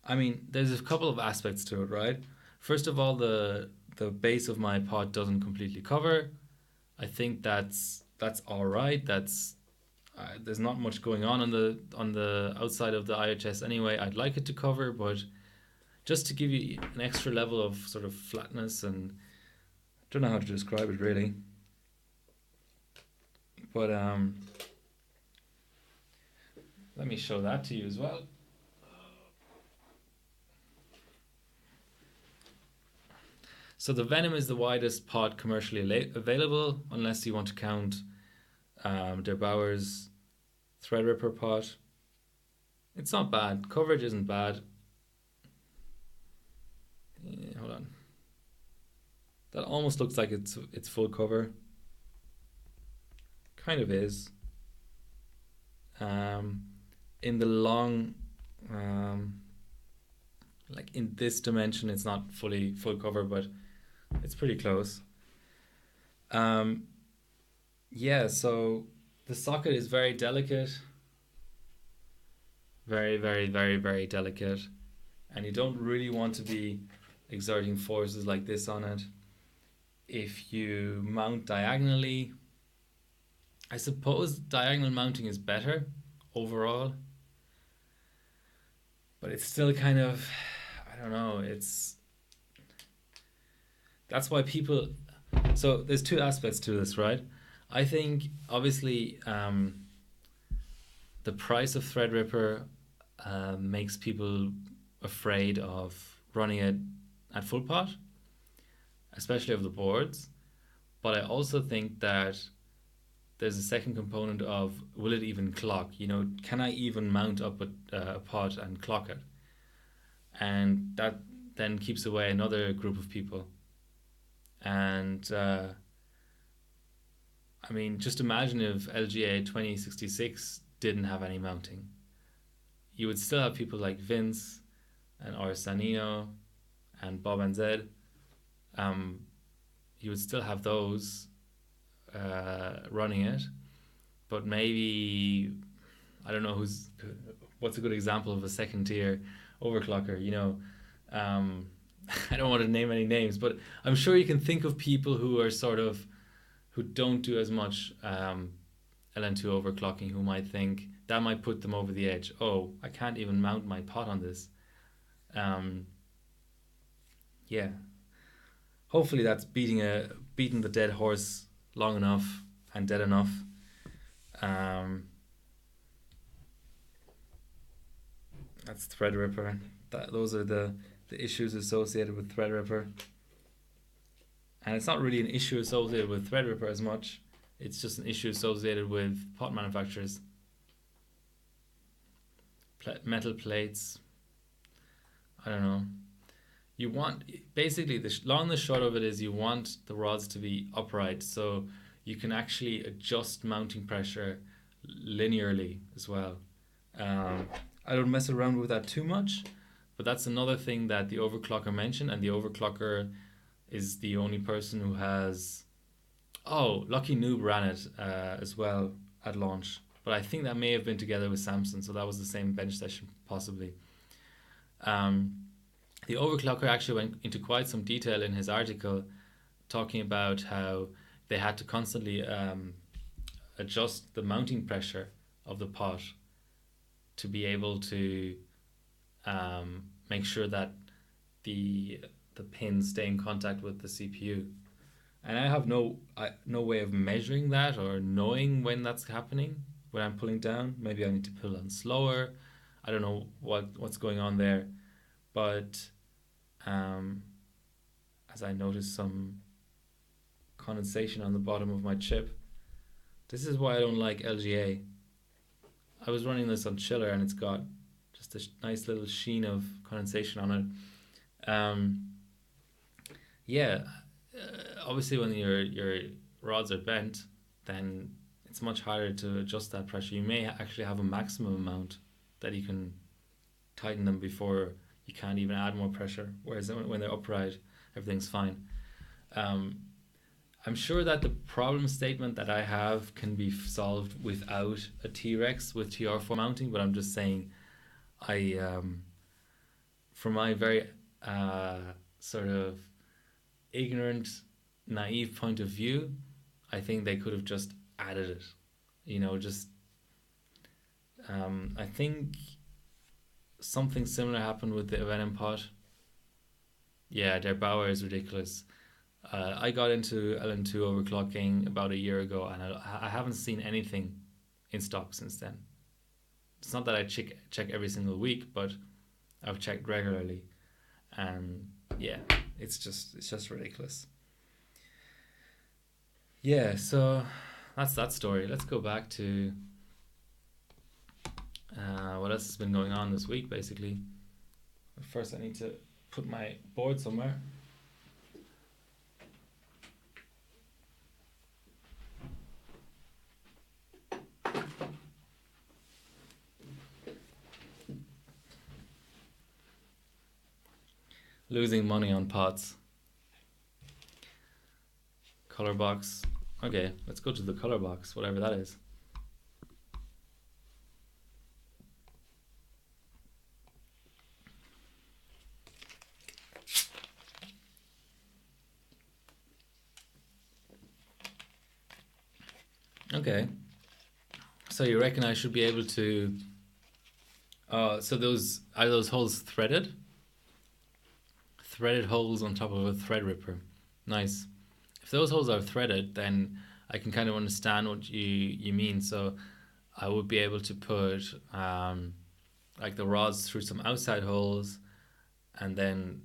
I mean, there's a couple of aspects to it, right? First of all, the base of my pod doesn't completely cover. I think that's all right. That's there's not much going on the outside of the IHS anyway. I'd like it to cover, but just to give you an extra level of sort of flatness, and I don't know how to describe it really. But let me show that to you as well. So the Venom is the widest pod commercially available, unless you want to count Der Bauer's Threadripper pod. It's not bad. Coverage isn't bad. Yeah, hold on. That almost looks like it's full cover. Kind of is. In the long, like in this dimension, it's not fully full cover, but it's pretty close. Yeah, so the socket is very delicate. Very, very, very, very delicate. And you don't really want to be exerting forces like this on it. If you mount diagonally, I suppose diagonal mounting is better overall. But it's still kind of, I don't know, that's why people, so there's two aspects to this, right? I think obviously the price of Threadripper makes people afraid of running it at full pot, especially of the boards. But I also think that there's a second component of, will it even clock? Can I even mount up a pod and clock it? And that then keeps away another group of people. And I mean, just imagine if LGA 2066 didn't have any mounting. You would still have people like Vince and Orsanino and Bob and Zed. You would still have those running it, but maybe, I don't know what's a good example of a second tier overclocker. I don't want to name any names, but I'm sure you can think of people who are who don't do as much LN2 overclocking, who might think that might put them over the edge. Oh, I can't even mount my pot on this. Yeah. Hopefully that's beating the dead horse long enough and dead enough. That's Threadripper. Those are the issues associated with Threadripper. And it's not really an issue associated with Threadripper as much. It's just an issue associated with pot manufacturers. Metal plates. I don't know. You want, basically, the long and the short of it is you want the rods to be upright, so you can actually adjust mounting pressure linearly as well. I don't mess around with that too much. But that's another thing that the overclocker mentioned, and the overclocker is the only person who has. Oh, Lucky Noob ran it as well at launch, but I think that may have been together with Samsung, so that was the same bench session possibly. Um, the overclocker actually went into quite some detail in his article, talking about how they had to constantly adjust the mounting pressure of the pot to be able to make sure that the pins stay in contact with the CPU. And I have no way of measuring that or knowing when that's happening when I'm pulling down. Maybe I need to pull down slower. I don't know what's going on there, but um, as I noticed some condensation on the bottom of my chip. This is why I don't like LGA. I was running this on chiller and it's got just a nice little sheen of condensation on it. Yeah, obviously when your rods are bent, then it's much harder to adjust that pressure. You may actually have a maximum amount that you can tighten them before you can't even add more pressure. Whereas when they're upright, everything's fine. I'm sure that the problem statement that I have can be solved without a T-Rex with TR4 mounting, but I'm just saying from my very sort of ignorant, naive point of view, I think they could have just added it. I think something similar happened with the Venom pot. Yeah, their Bauer is ridiculous. I got into LN2 overclocking about a year ago, and I haven't seen anything in stock since then. It's not that I check every single week, but I've checked regularly, and yeah, it's just ridiculous. Yeah, so that's that story. Let's go back to what else has been going on this week, basically. First, I need to put my board somewhere. Losing money on pots. Color box. Okay, let's go to the color box, whatever that is. Okay. So you reckon I should be able to... so are those holes threaded? Threaded holes on top of a thread ripper. Nice. If those holes are threaded, then I can kind of understand what you mean. So I would be able to put like the rods through some outside holes, and then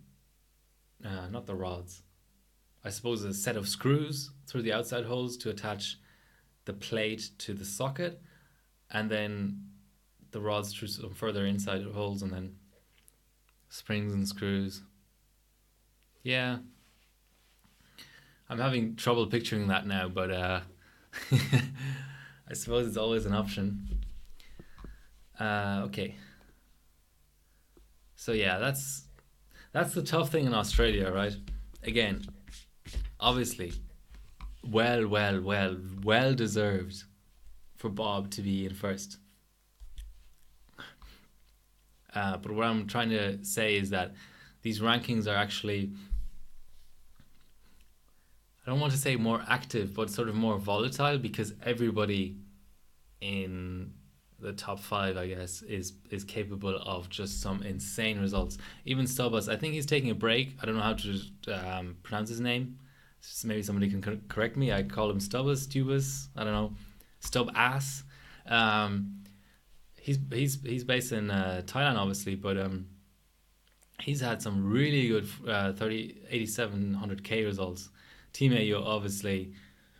not the rods. I suppose a set of screws through the outside holes to attach the plate to the socket, and then the rods through some further inside holes, and then springs and screws. Yeah, I'm having trouble picturing that now, but I suppose it's always an option. Okay. So yeah, that's the tough thing in Australia, right? Again, obviously, well deserved for Bob to be in first. But what I'm trying to say is that these rankings are actually, I don't want to say more active, but sort of more volatile, because everybody in the top 5, I guess, is capable of just some insane results. Even Stubbs, I think he's taking a break. I don't know how to pronounce his name. Maybe somebody can correct me. I call him Stubbs, I don't know, Stub Ass. He's based in Thailand, obviously, but he's had some really good 8700K results. Team AU, obviously,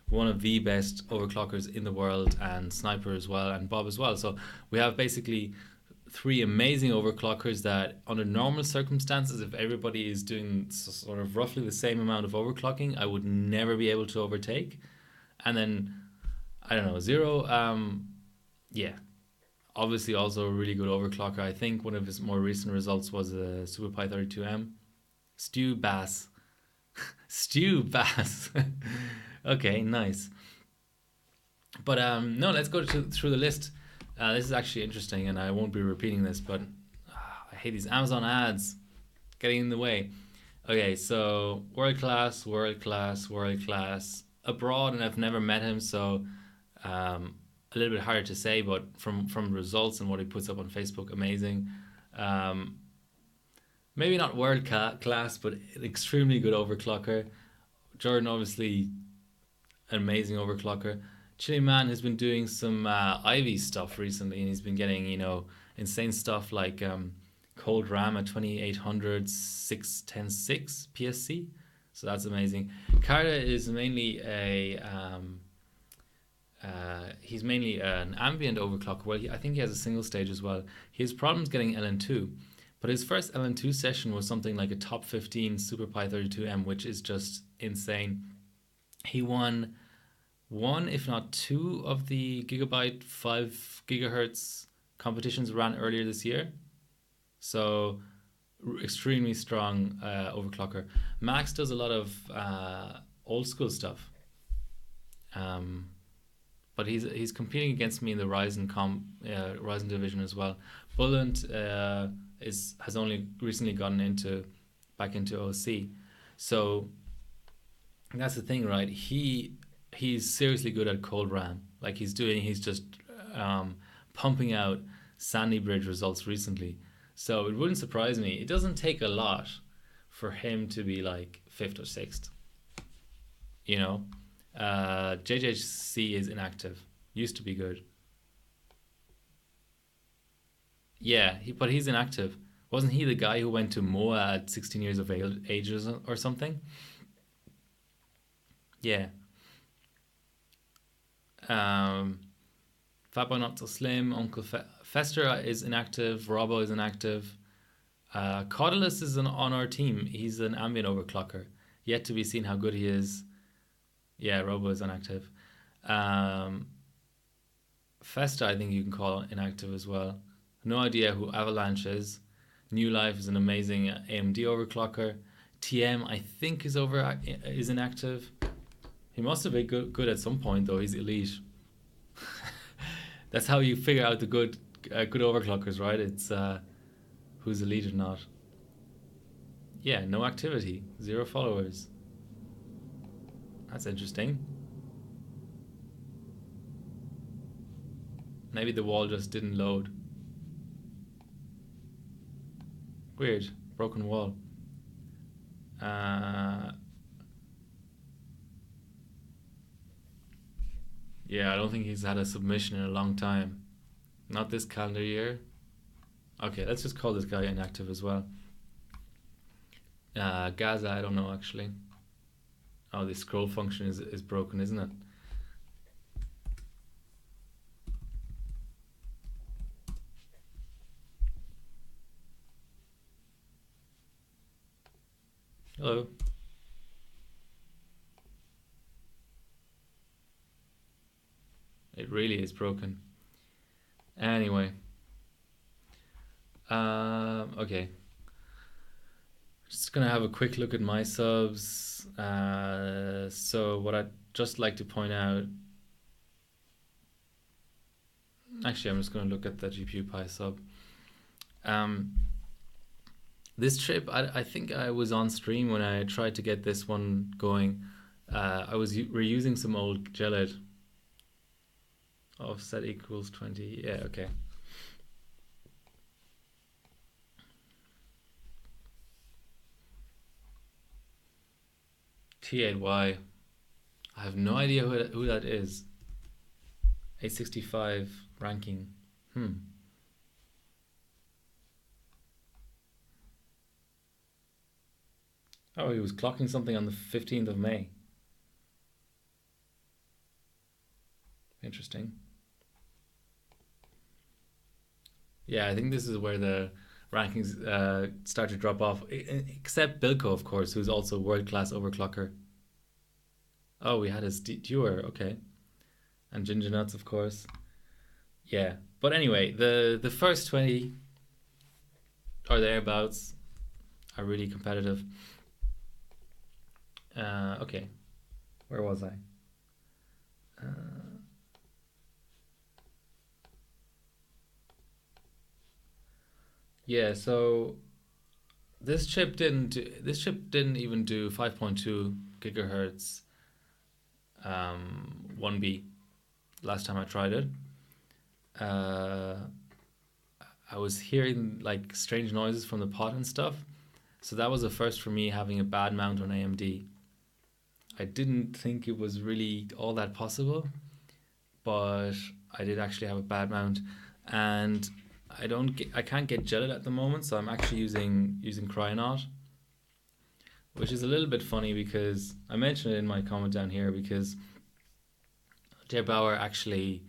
one of the best overclockers in the world, and Sniper as well, and Bob as well. So we have basically 3 amazing overclockers that, under normal circumstances, if everybody is doing sort of roughly the same amount of overclocking, I would never be able to overtake. And then, I don't know, Zero, yeah, Obviously, also a really good overclocker. I think one of his more recent results was a SuperPi32M. Stu Bass. Stu Bass. Okay, nice. But no, let's go through the list. This is actually interesting, and I won't be repeating this, but I hate these Amazon ads getting in the way. Okay, so world class, world class, world class. Abroad, and I've never met him, so a little bit harder to say. But from results and what he puts up on Facebook, amazing. Um, Maybe not world class, but an extremely good overclocker. Jordan, obviously, an amazing overclocker. Chili Man has been doing some Ivy stuff recently, and he's been getting, insane stuff like Cold RAM at 2800 6106 PSC. So that's amazing. Carta is mainly he's mainly an ambient overclocker. Well, I think he has a single stage as well. He has problems getting LN2, but his first LN2 session was something like a top 15 SuperPi32M, which is just insane. He won one, if not two, of the Gigabyte 5 gigahertz competitions ran earlier this year. So extremely strong overclocker. Max does a lot of old school stuff. But he's competing against me in the Ryzen division as well. Bullet has only recently gotten back into OC, so that's the thing, right? He's seriously good at cold RAM. Like he's just pumping out Sandy Bridge results recently. So it wouldn't surprise me. It doesn't take a lot for him to be like fifth or sixth. JJC is inactive. Used to be good. Yeah, but he's inactive. Wasn't he the guy who went to MOA at 16 years of age or something? Yeah. Fatboy Not So Slim, Uncle Fester is inactive. Robbo is inactive. Caudelus is on our team. He's an ambient overclocker. Yet to be seen how good he is. Yeah, Robo is inactive. Festa, I think you can call inactive as well. No idea who Avalanche is. New Life is an amazing AMD overclocker. TM, I think, is inactive. He must have been good at some point, though. He's elite. That's how you figure out the good overclockers, right? It's who's elite or not. Yeah, no activity, 0 followers. That's interesting. Maybe the wall just didn't load. Weird. Broken wall. Yeah, I don't think he's had a submission in a long time. Not this calendar year. Okay, let's just call this guy inactive as well. Gaza, I don't know actually. Oh, the scroll function is broken, isn't it? Hello. It really is broken. Anyway. Okay. Just gonna have a quick look at my subs. So what I'd just like to point out. Actually, I'm just gonna look at the GPU Pi sub. This trip, I think I was on stream when I tried to get this one going. We're using some old Gelid. Offset equals 20. Yeah, okay. T8Y. I have no idea who that is. 865 ranking. Oh, he was clocking something on the 15th of May. Interesting. Yeah, I think this is where the rankings start to drop off. Except Bilko, of course, who's also world-class overclocker. Oh, we had his Dewar, okay. And Ginger Nuts, of course. Yeah, But anyway, the first 20 or thereabouts are really competitive. Okay, where was I? Yeah, so this chip didn't even do 5.2 gigahertz 1B last time I tried it. Uh, I was hearing like strange noises from the pod and stuff. So that was a first for me having a bad mount on AMD. I didn't think it was really all that possible, but I did actually have a bad mount, and I can't get jetted at the moment, so I'm actually using Cryonaut, which is a little bit funny because I mentioned it in my comment down here because Jay Bauer actually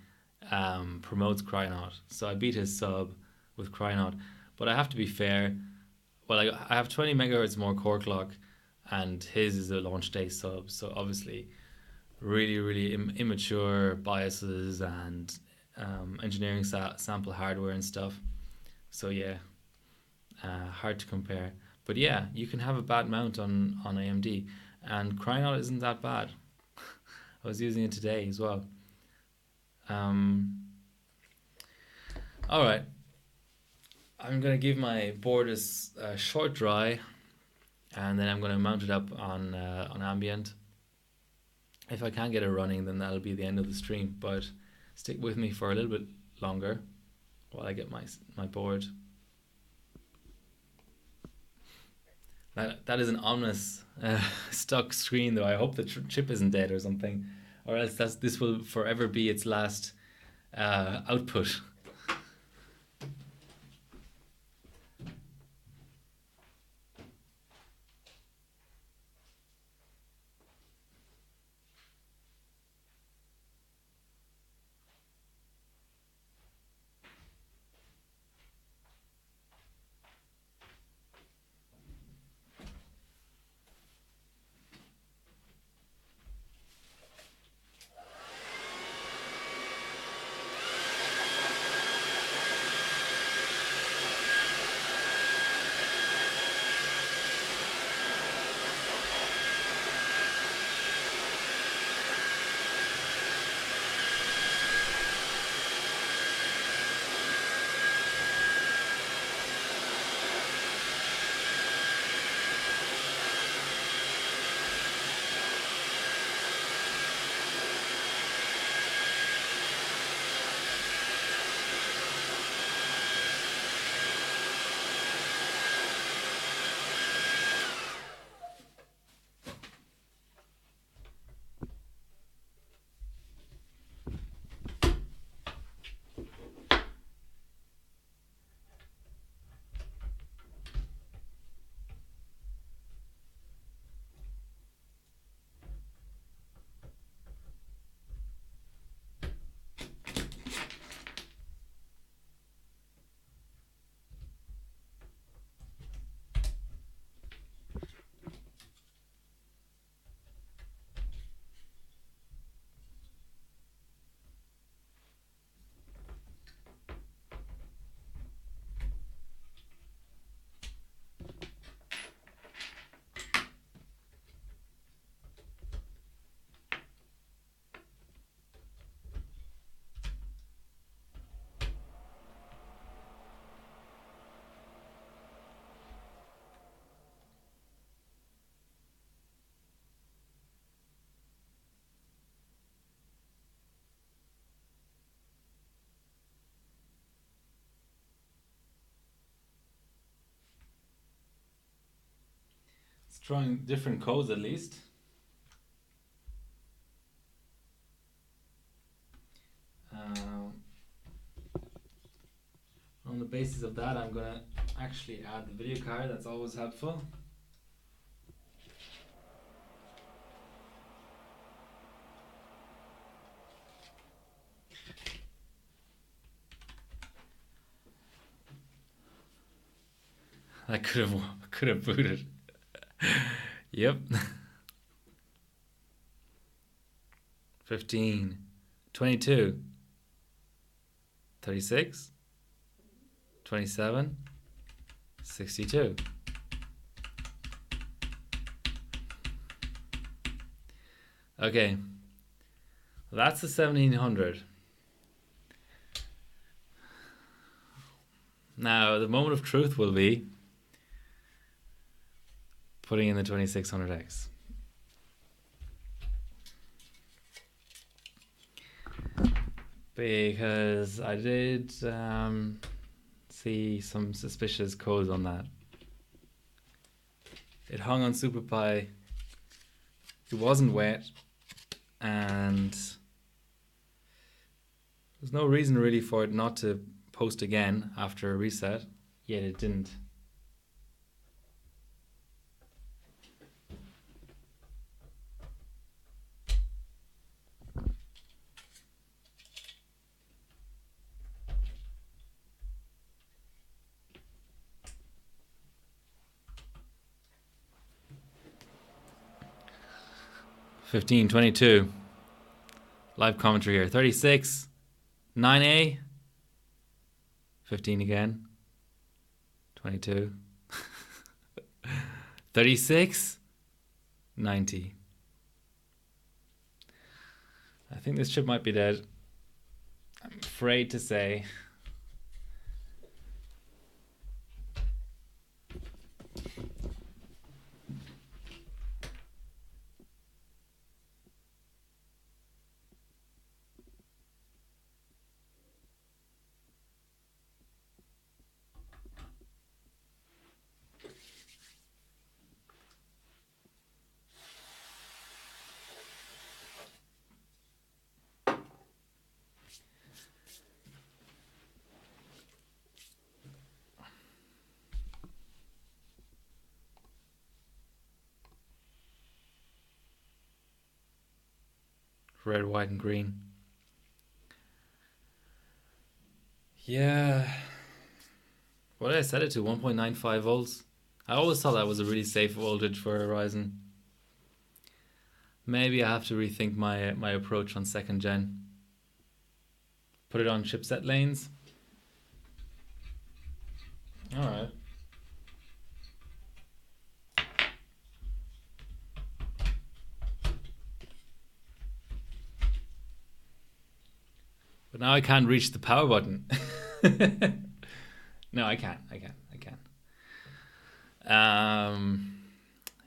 promotes Cryonaut, so I beat his sub with Cryonaut, but I have to be fair. Well, I have 20 megahertz more core clock, and his is a launch day sub, so obviously really immature biases and engineering sample hardware and stuff. So yeah, hard to compare. But yeah, you can have a bad mount on AMD, and Cryonaut isn't that bad. I was using it today as well. Um, all right, I'm gonna give my board a short dry, and then I'm gonna mount it up on ambient. If I can't get it running, then that'll be the end of the stream. But stick with me for a little bit longer while I get my board. That is an ominous stuck screen, though. I hope the chip isn't dead or something, or else this will forever be its last output. It's trying different codes at least. Um, on the basis of that, I'm gonna actually add the video card. That's always helpful. I could have booted. Yep. 15, 22. 36, 27, 62. Okay, that's the 1700. Now, the moment of truth will be putting in the 2600X. Because I did see some suspicious codes on that. It hung on SuperPi. It wasn't wet, and there's no reason really for it not to post again after a reset, yet it didn't. $15, $22. Live commentary here. 36, 9A. 15 again. 22. 36, 90. I think this chip might be dead. I'm afraid to say. Red, white, and green. Yeah. What did I set it to? 1.95 volts. I always thought that was a really safe voltage for a Ryzen. Maybe I have to rethink my approach on second gen. Put it on chipset lanes. Alright. But now I can't reach the power button. No, I can.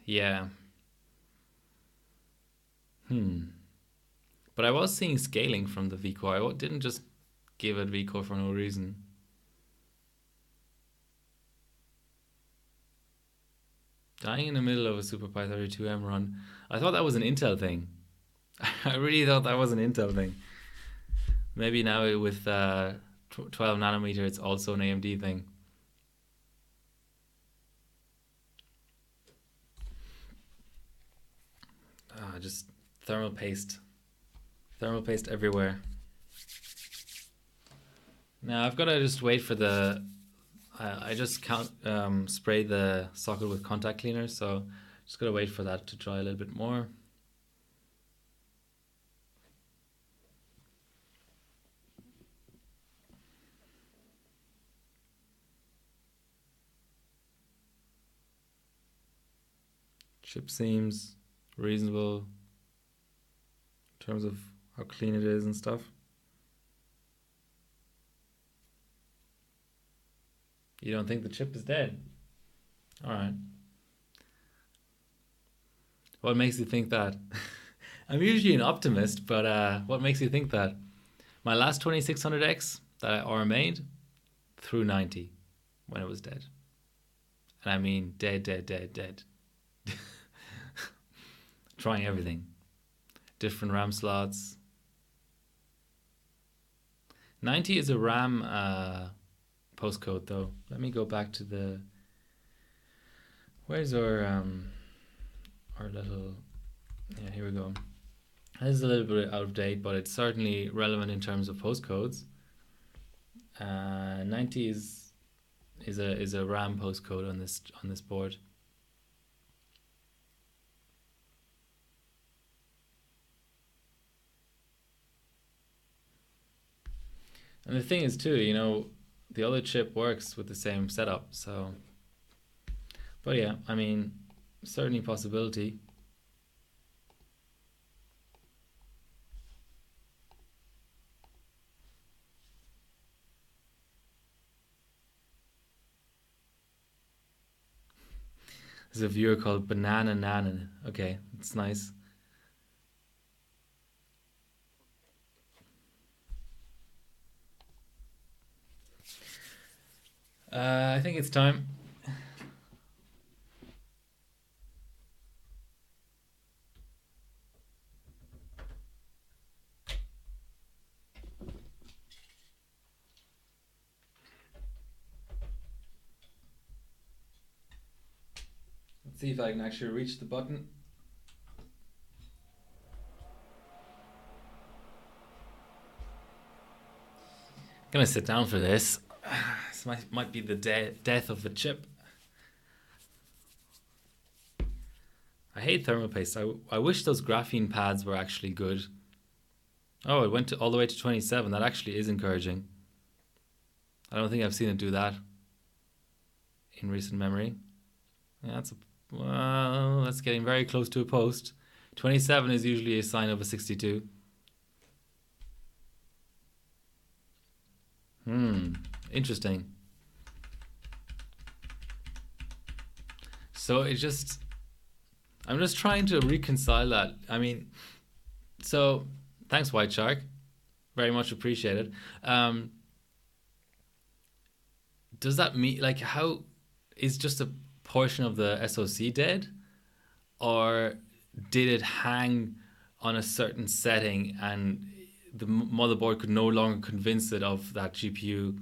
Yeah. But I was seeing scaling from the VCore. I didn't just give it VCore for no reason. Dying in the middle of a SuperPi 32M run. I thought that was an Intel thing. I really thought that was an Intel thing. Maybe now with 12 nanometer, it's also an AMD thing. Just thermal paste everywhere. Now I've got to just wait for the. I just spray the socket with contact cleaner, so just gotta wait for that to dry a little bit more. Chip seems reasonable in terms of how clean it is and stuff. You don't think the chip is dead? Alright. What makes you think that? I'm usually an optimist, but what makes you think that? My last 2600X that I RMA'd through 90 when it was dead. And I mean dead. Trying everything. Different RAM slots. 90 is a RAM postcode though. Let me go back to the. Where's our little. Yeah, here we go. This is a little bit out of date, but it's certainly relevant in terms of postcodes. 90 is a RAM postcode on this board. And the thing is too, you know, the other chip works with the same setup, so. But yeah, I mean, certainly possibility. There's a viewer called Banana Nana. Okay, it's nice. I think it's time. Let's see if I can actually reach the button. I'm gonna sit down for this. This might be the death of the chip. I hate thermal paste. I wish those graphene pads were actually good. Oh, it went all the way to 27. That actually is encouraging. I don't think I've seen it do that in recent memory. Yeah, well, that's getting very close to a post. 27 is usually a sign of a 62. Interesting. So I'm just trying to reconcile that. I mean, so thanks, White Shark. Very much appreciated. Does that mean, like, how is just a portion of the SoC dead? Or did it hang on a certain setting and the motherboard could no longer convince it of that GPU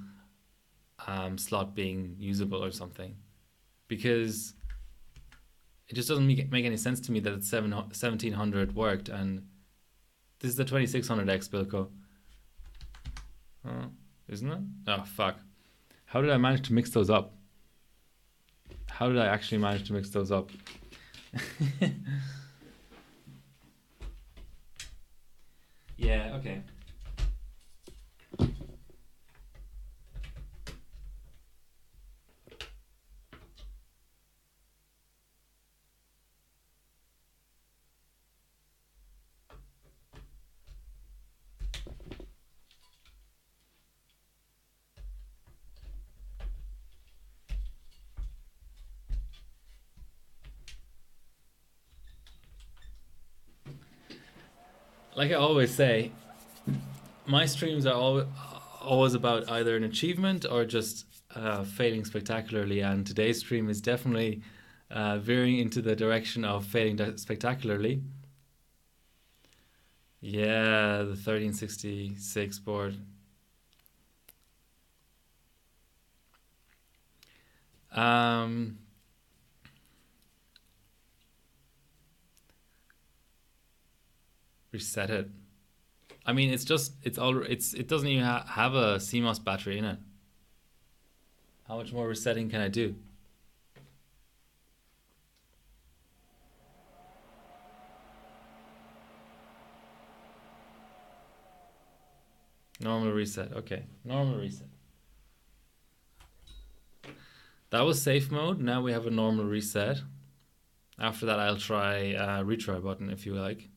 slot being usable or something? Because it just doesn't make any sense to me that 1700 worked and this is the 2600X Bilco. Isn't it? Oh, fuck. How did I manage to mix those up? How did I actually manage to mix those up? Yeah, okay. Like I always say, my streams are always about either an achievement or just failing spectacularly, and today's stream is definitely veering into the direction of failing spectacularly. Yeah, the 1366 board. Reset it. I mean, it doesn't even have a CMOS battery in it. How much more resetting can I do? Normal reset. Okay, normal reset. That was safe mode. Now we have a normal reset. After that, I'll try retry button if you like.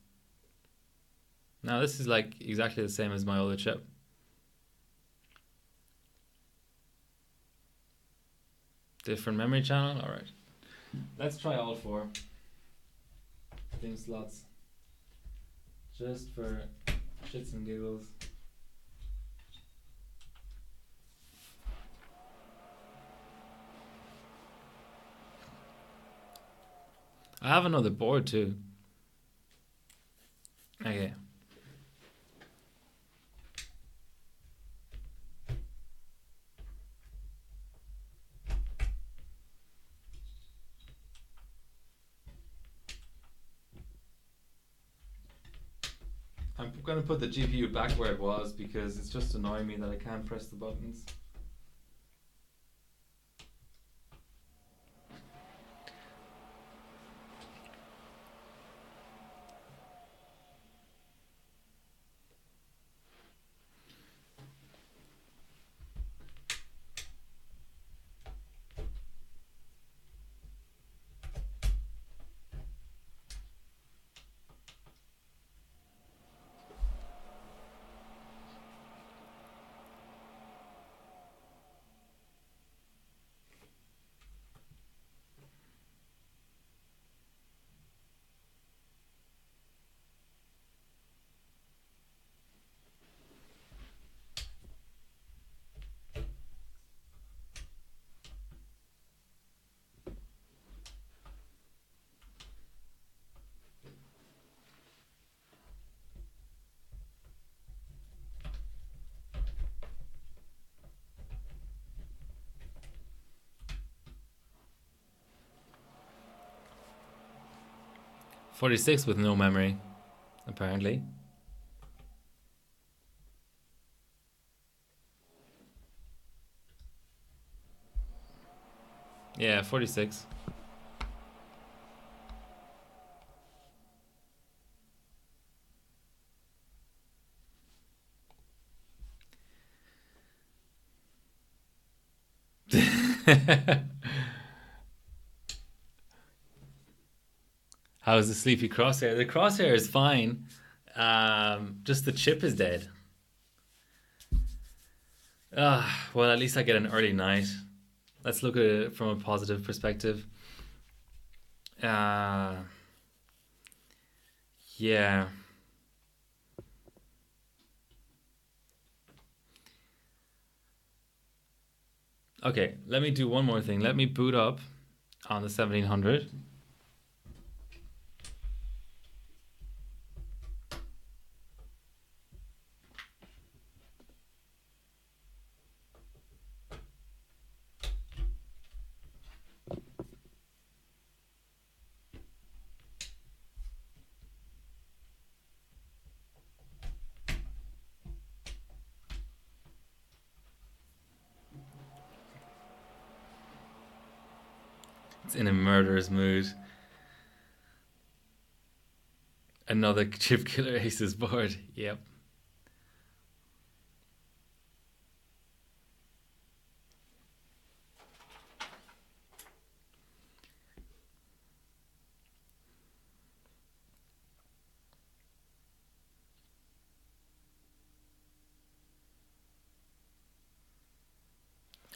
Now this is like exactly the same as my other chip. Different memory channel. All right. Let's try all four thing slots. Just for shits and giggles. I have another board too. Okay. I'm going to put the GPU back where it was because it's just annoying me that I can't press the buttons. 46 with no memory, apparently. Yeah, 46. How's the sleepy crosshair? The crosshair is fine. Just the chip is dead. Well, at least I get an early night. Let's look at it from a positive perspective. Yeah. Okay, let me do one more thing. Let me boot up on the 1700. It's in a murderous mood. Another chip killer aces board. Yep.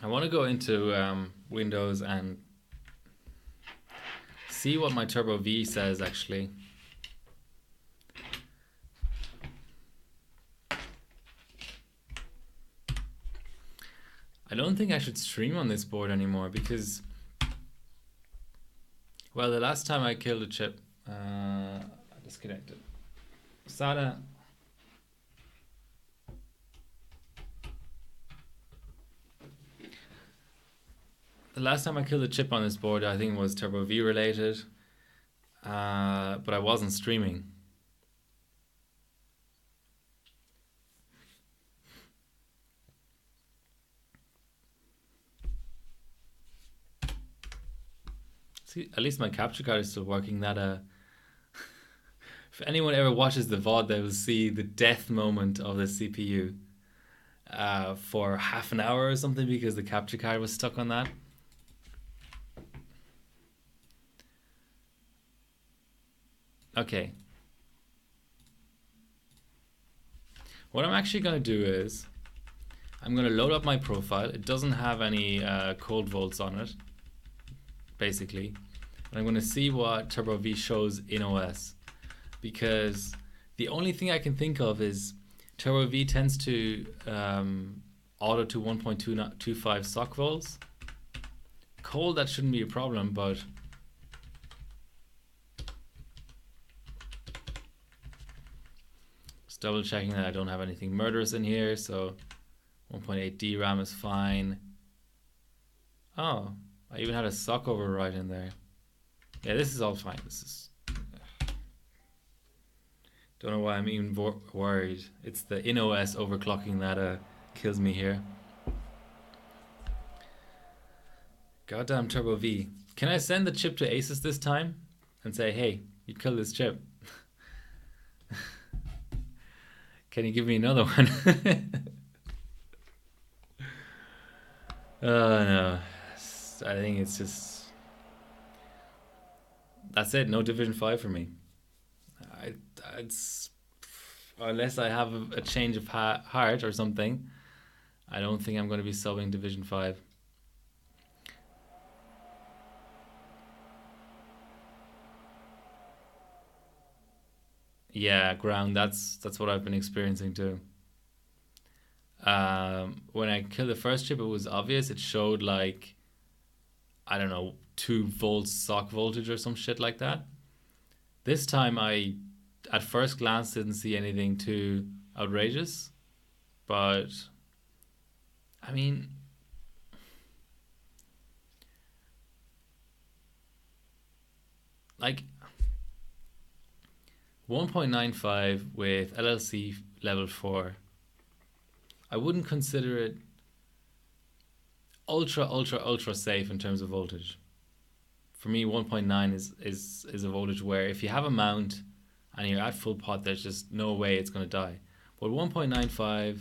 I want to go into Windows and see what my Turbo V says actually. I don't think I should stream on this board anymore because, well, the last time I killed a chip, I disconnected. SATA. The last time I killed a chip on this board, I think was Turbo V related, but I wasn't streaming. See, at least my capture card is still working. That if anyone ever watches the VOD, they will see the death moment of the CPU for half an hour or something because the capture card was stuck on that. Okay. What I'm actually going to do is I'm going to load up my profile. It doesn't have any cold volts on it, basically. And I'm going to see what Turbo V shows in OS. Because the only thing I can think of is Turbo V tends to auto to 1.225 sock volts. Cold, that shouldn't be a problem, but just double checking that I don't have anything murderous in here. So 1.8 DRAM is fine. Oh, I even had a sock override in there. Yeah, this is all fine. This is. Don't know why I'm even worried. It's the in-OS overclocking that kills me here. Goddamn Turbo V. Can I send the chip to Asus this time and say, hey, you killed this chip? Can you give me another one? Oh no. I think it's just... That's it. No Division 5 for me. It's... Unless I have a change of heart or something, I don't think I'm going to be subbing Division 5. Yeah, ground. That's what I've been experiencing too. When I killed the first chip, it was obvious. It showed like, I don't know, 2 volts sock voltage or some shit like that. This time I, at first glance, didn't see anything too outrageous. But, I mean, like, 1.95 with LLC level 4. I wouldn't consider it ultra safe in terms of voltage. For me, 1.9 is a voltage where if you have a mount and you're at full pot, there's just no way it's going to die. But 1.95,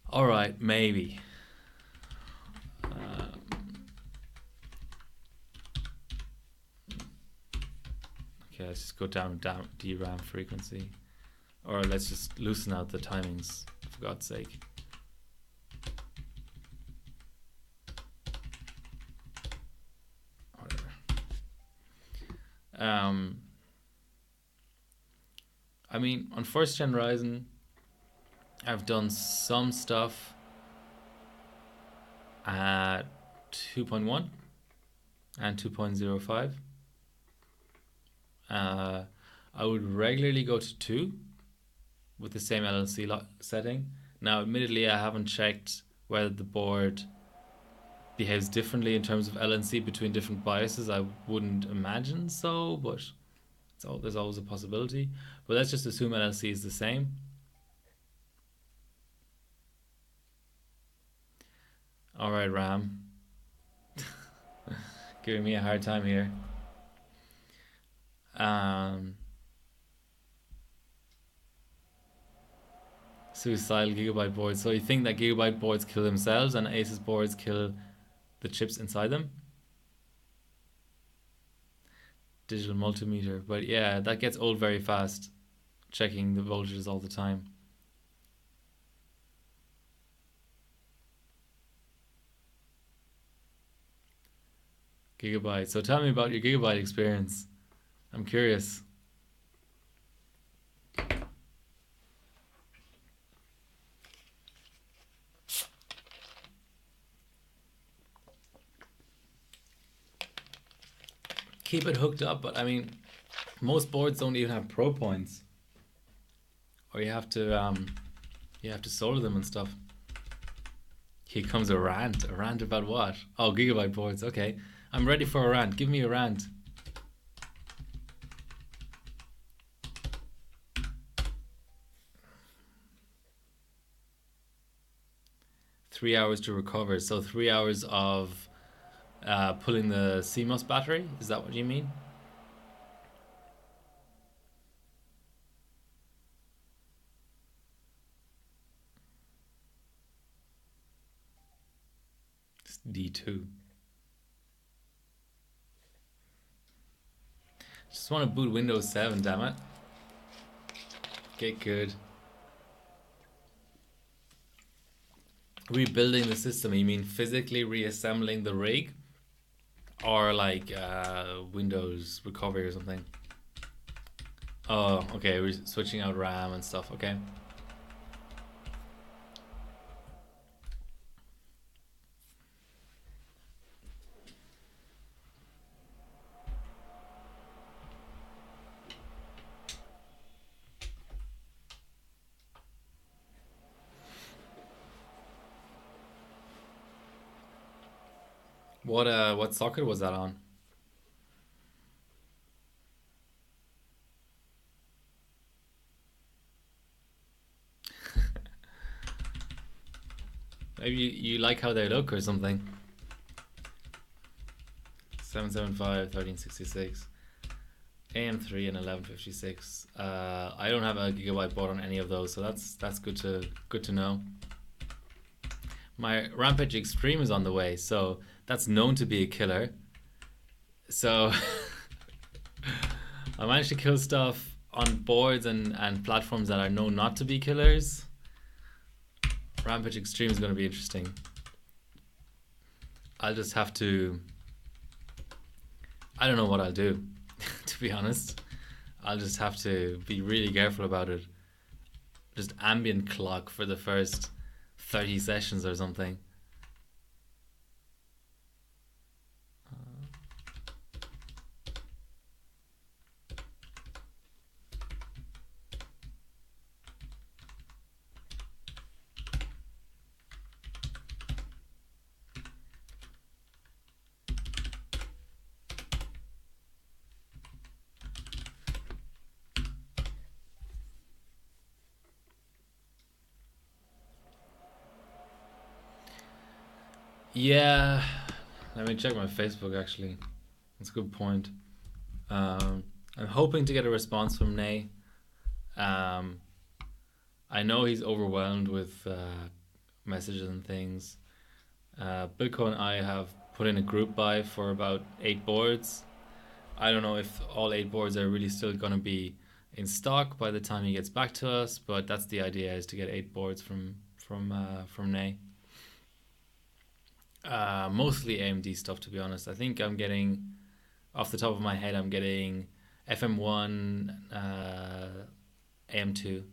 all right, maybe. Okay, let's just go down DRAM frequency. Or let's just loosen out the timings, for God's sake. Whatever. I mean, on first gen Ryzen, I've done some stuff at 2.1 and 2.05. I would regularly go to 2 with the same LLC setting. Now, admittedly, I haven't checked whether the board behaves differently in terms of LNC between different BIOSes. I wouldn't imagine so, but there's always a possibility. But let's just assume LLC is the same. All right, RAM. Giving me a hard time here. Suicidal Gigabyte boards. So you think that Gigabyte boards kill themselves and Asus boards kill the chips inside them? Digital multimeter. But yeah, that gets old very fast. Checking the voltages all the time. Gigabyte. So tell me about your Gigabyte experience. I'm curious. Keep it hooked up, but I mean, most boards don't even have Pro points, or you have to solder them and stuff. Here comes a rant. A rant about what? Oh, Gigabyte boards. Okay, I'm ready for a rant. Give me a rant. Three hours to recover. So 3 hours of pulling the CMOS battery. Is that what you mean? It's D2. Just want to boot Windows 7, damn it. Get good. Rebuilding the system, you mean physically reassembling the rig? Or like Windows recovery or something? Oh, okay, we're switching out RAM and stuff, okay. What socket was that on? Maybe you like how they look or something. 775, 1366, AM3 and 1156. I don't have a Gigabyte board on any of those, so that's good to know. My Rampage Extreme is on the way, so that's known to be a killer. So I managed to kill stuff on boards and platforms that are known not to be killers. Rampage Extreme is going to be interesting. I'll just have to... I don't know what I'll do, to be honest. I'll just have to be really careful about it. Just ambient clock for the first 30 sessions or something. Yeah, let me check my Facebook actually. That's a good point. Um, I'm hoping to get a response from Nay. Um, I know he's overwhelmed with messages and things. Bilko and I have put in a group buy for about 8 boards. I don't know if all 8 boards are really still going to be in stock by the time he gets back to us, but that's the idea: is to get 8 boards from Nay. Mostly AMD stuff, to be honest. I think I'm getting, off the top of my head, I'm getting FM1, AM2,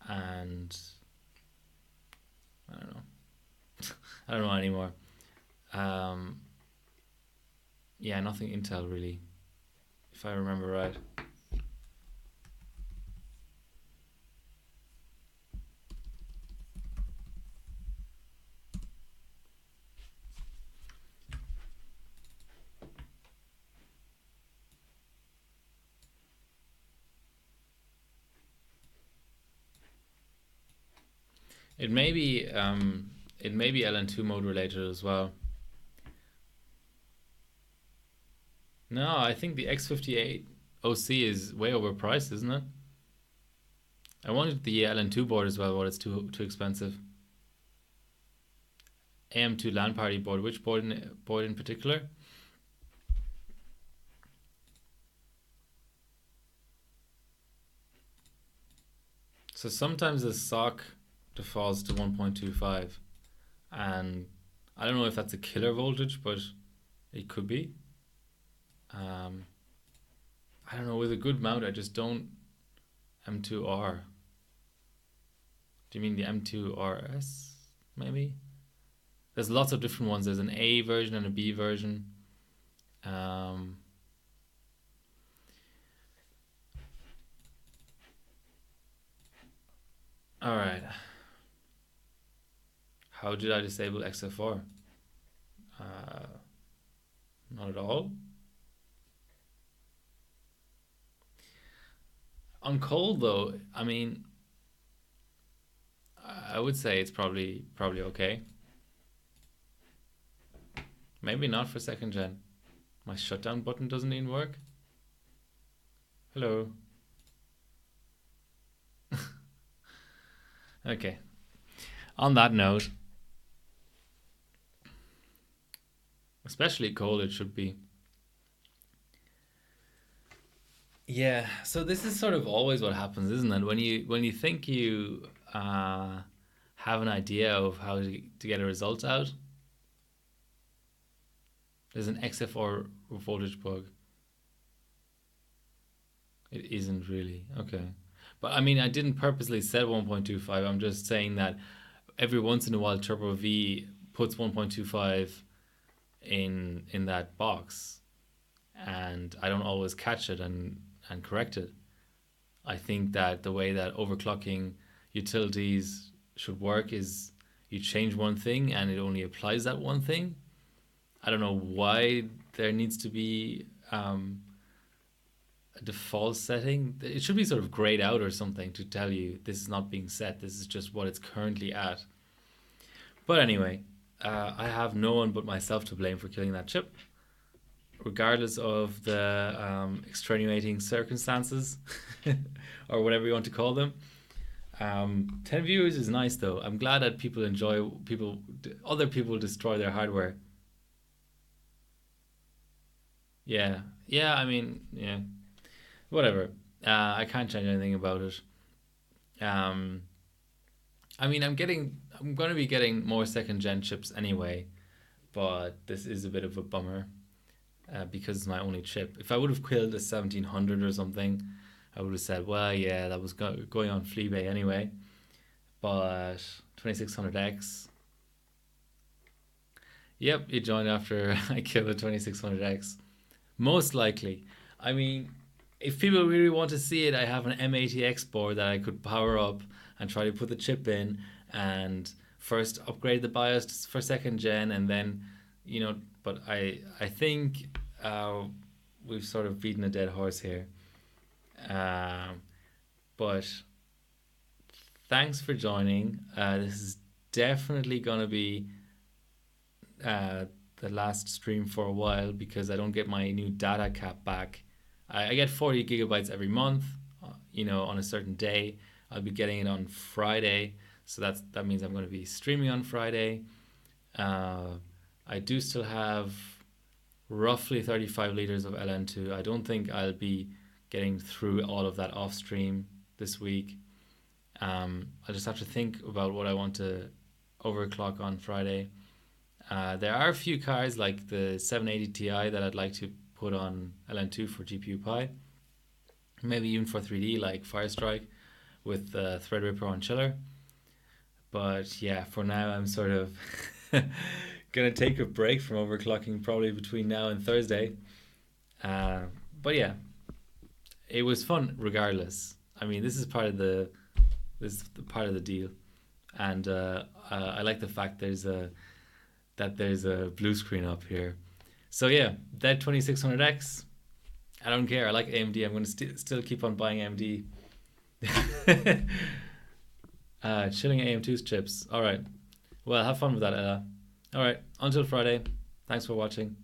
and I don't know. I don't know anymore. Um, yeah, nothing Intel really, if I remember right. It may be LN2 mode related as well. No, I think the X58 OC is way overpriced, isn't it? I wanted the LN2 board as well, but it's too expensive. AM2 LAN party board. Which board in particular? So sometimes the sock defaults to 1.25, and I don't know if that's a killer voltage, but it could be. I don't know. With a good mount, I just don't. M2R. Do you mean the M2RS? Maybe. There's lots of different ones. There's an A version and a B version. Um, all right. How did I disable XFR? Uh, Not at all. On cold though, I mean, I would say it's probably okay. Maybe not for second gen. My shutdown button doesn't even work. Hello. Okay. On that note, especially cold, it should be. Yeah. So this is sort of always what happens, isn't it? When you think you have an idea of how to get a result out, there's an XFR voltage bug. It isn't really. Okay. But I mean, I didn't purposely set 1.25. I'm just saying that every once in a while Turbo V puts 1.25 in that box, and I don't always catch it and correct it. I think that the way that overclocking utilities should work is you change one thing and it only applies that one thing. I don't know why there needs to be a default setting. It should be sort of grayed out or something to tell you this is not being set. This is just what it's currently at. But anyway, I have no one but myself to blame for killing that chip, regardless of the extenuating circumstances or whatever you want to call them. 10 viewers is nice though. I'm glad that other people destroy their hardware. Yeah, yeah. I mean, yeah, whatever. I can't change anything about it. Um, I mean, I'm going to be getting more second gen chips anyway, but this is a bit of a bummer because it's my only chip. If I would have killed a 1700 or something, I would have said, well, yeah, that was going on Fleabay anyway. But 2600X, yep, it joined after I killed a 2600X. Most likely. I mean, if people really want to see it, I have an M80X board that I could power up and try to put the chip in and first upgrade the BIOS for second gen and then, but I think we've sort of beaten a dead horse here. Um, but thanks for joining. This is definitely going to be the last stream for a while because I don't get my new data cap back. I get 40 gigabytes every month, on a certain day. I'll be getting it on Friday, so that means I'm going to be streaming on Friday. I do still have roughly 35 liters of LN2. I don't think I'll be getting through all of that off stream this week. I just have to think about what I want to overclock on Friday. There are a few cars like the 780 Ti that I'd like to put on LN2 for GPU Pi. Maybe even for 3D like Firestrike with Threadripper on Chiller. But yeah, for now I'm sort of gonna take a break from overclocking probably between now and Thursday. But yeah, it was fun regardless. I mean, this is part of the deal, and I like the fact there's a blue screen up here. So yeah, that 2600X. I don't care. I like AMD. I'm going to still keep on buying AMD. Chilling AM2's chips. All right. Well, have fun with that, Ella. All right. Until Friday. Thanks for watching.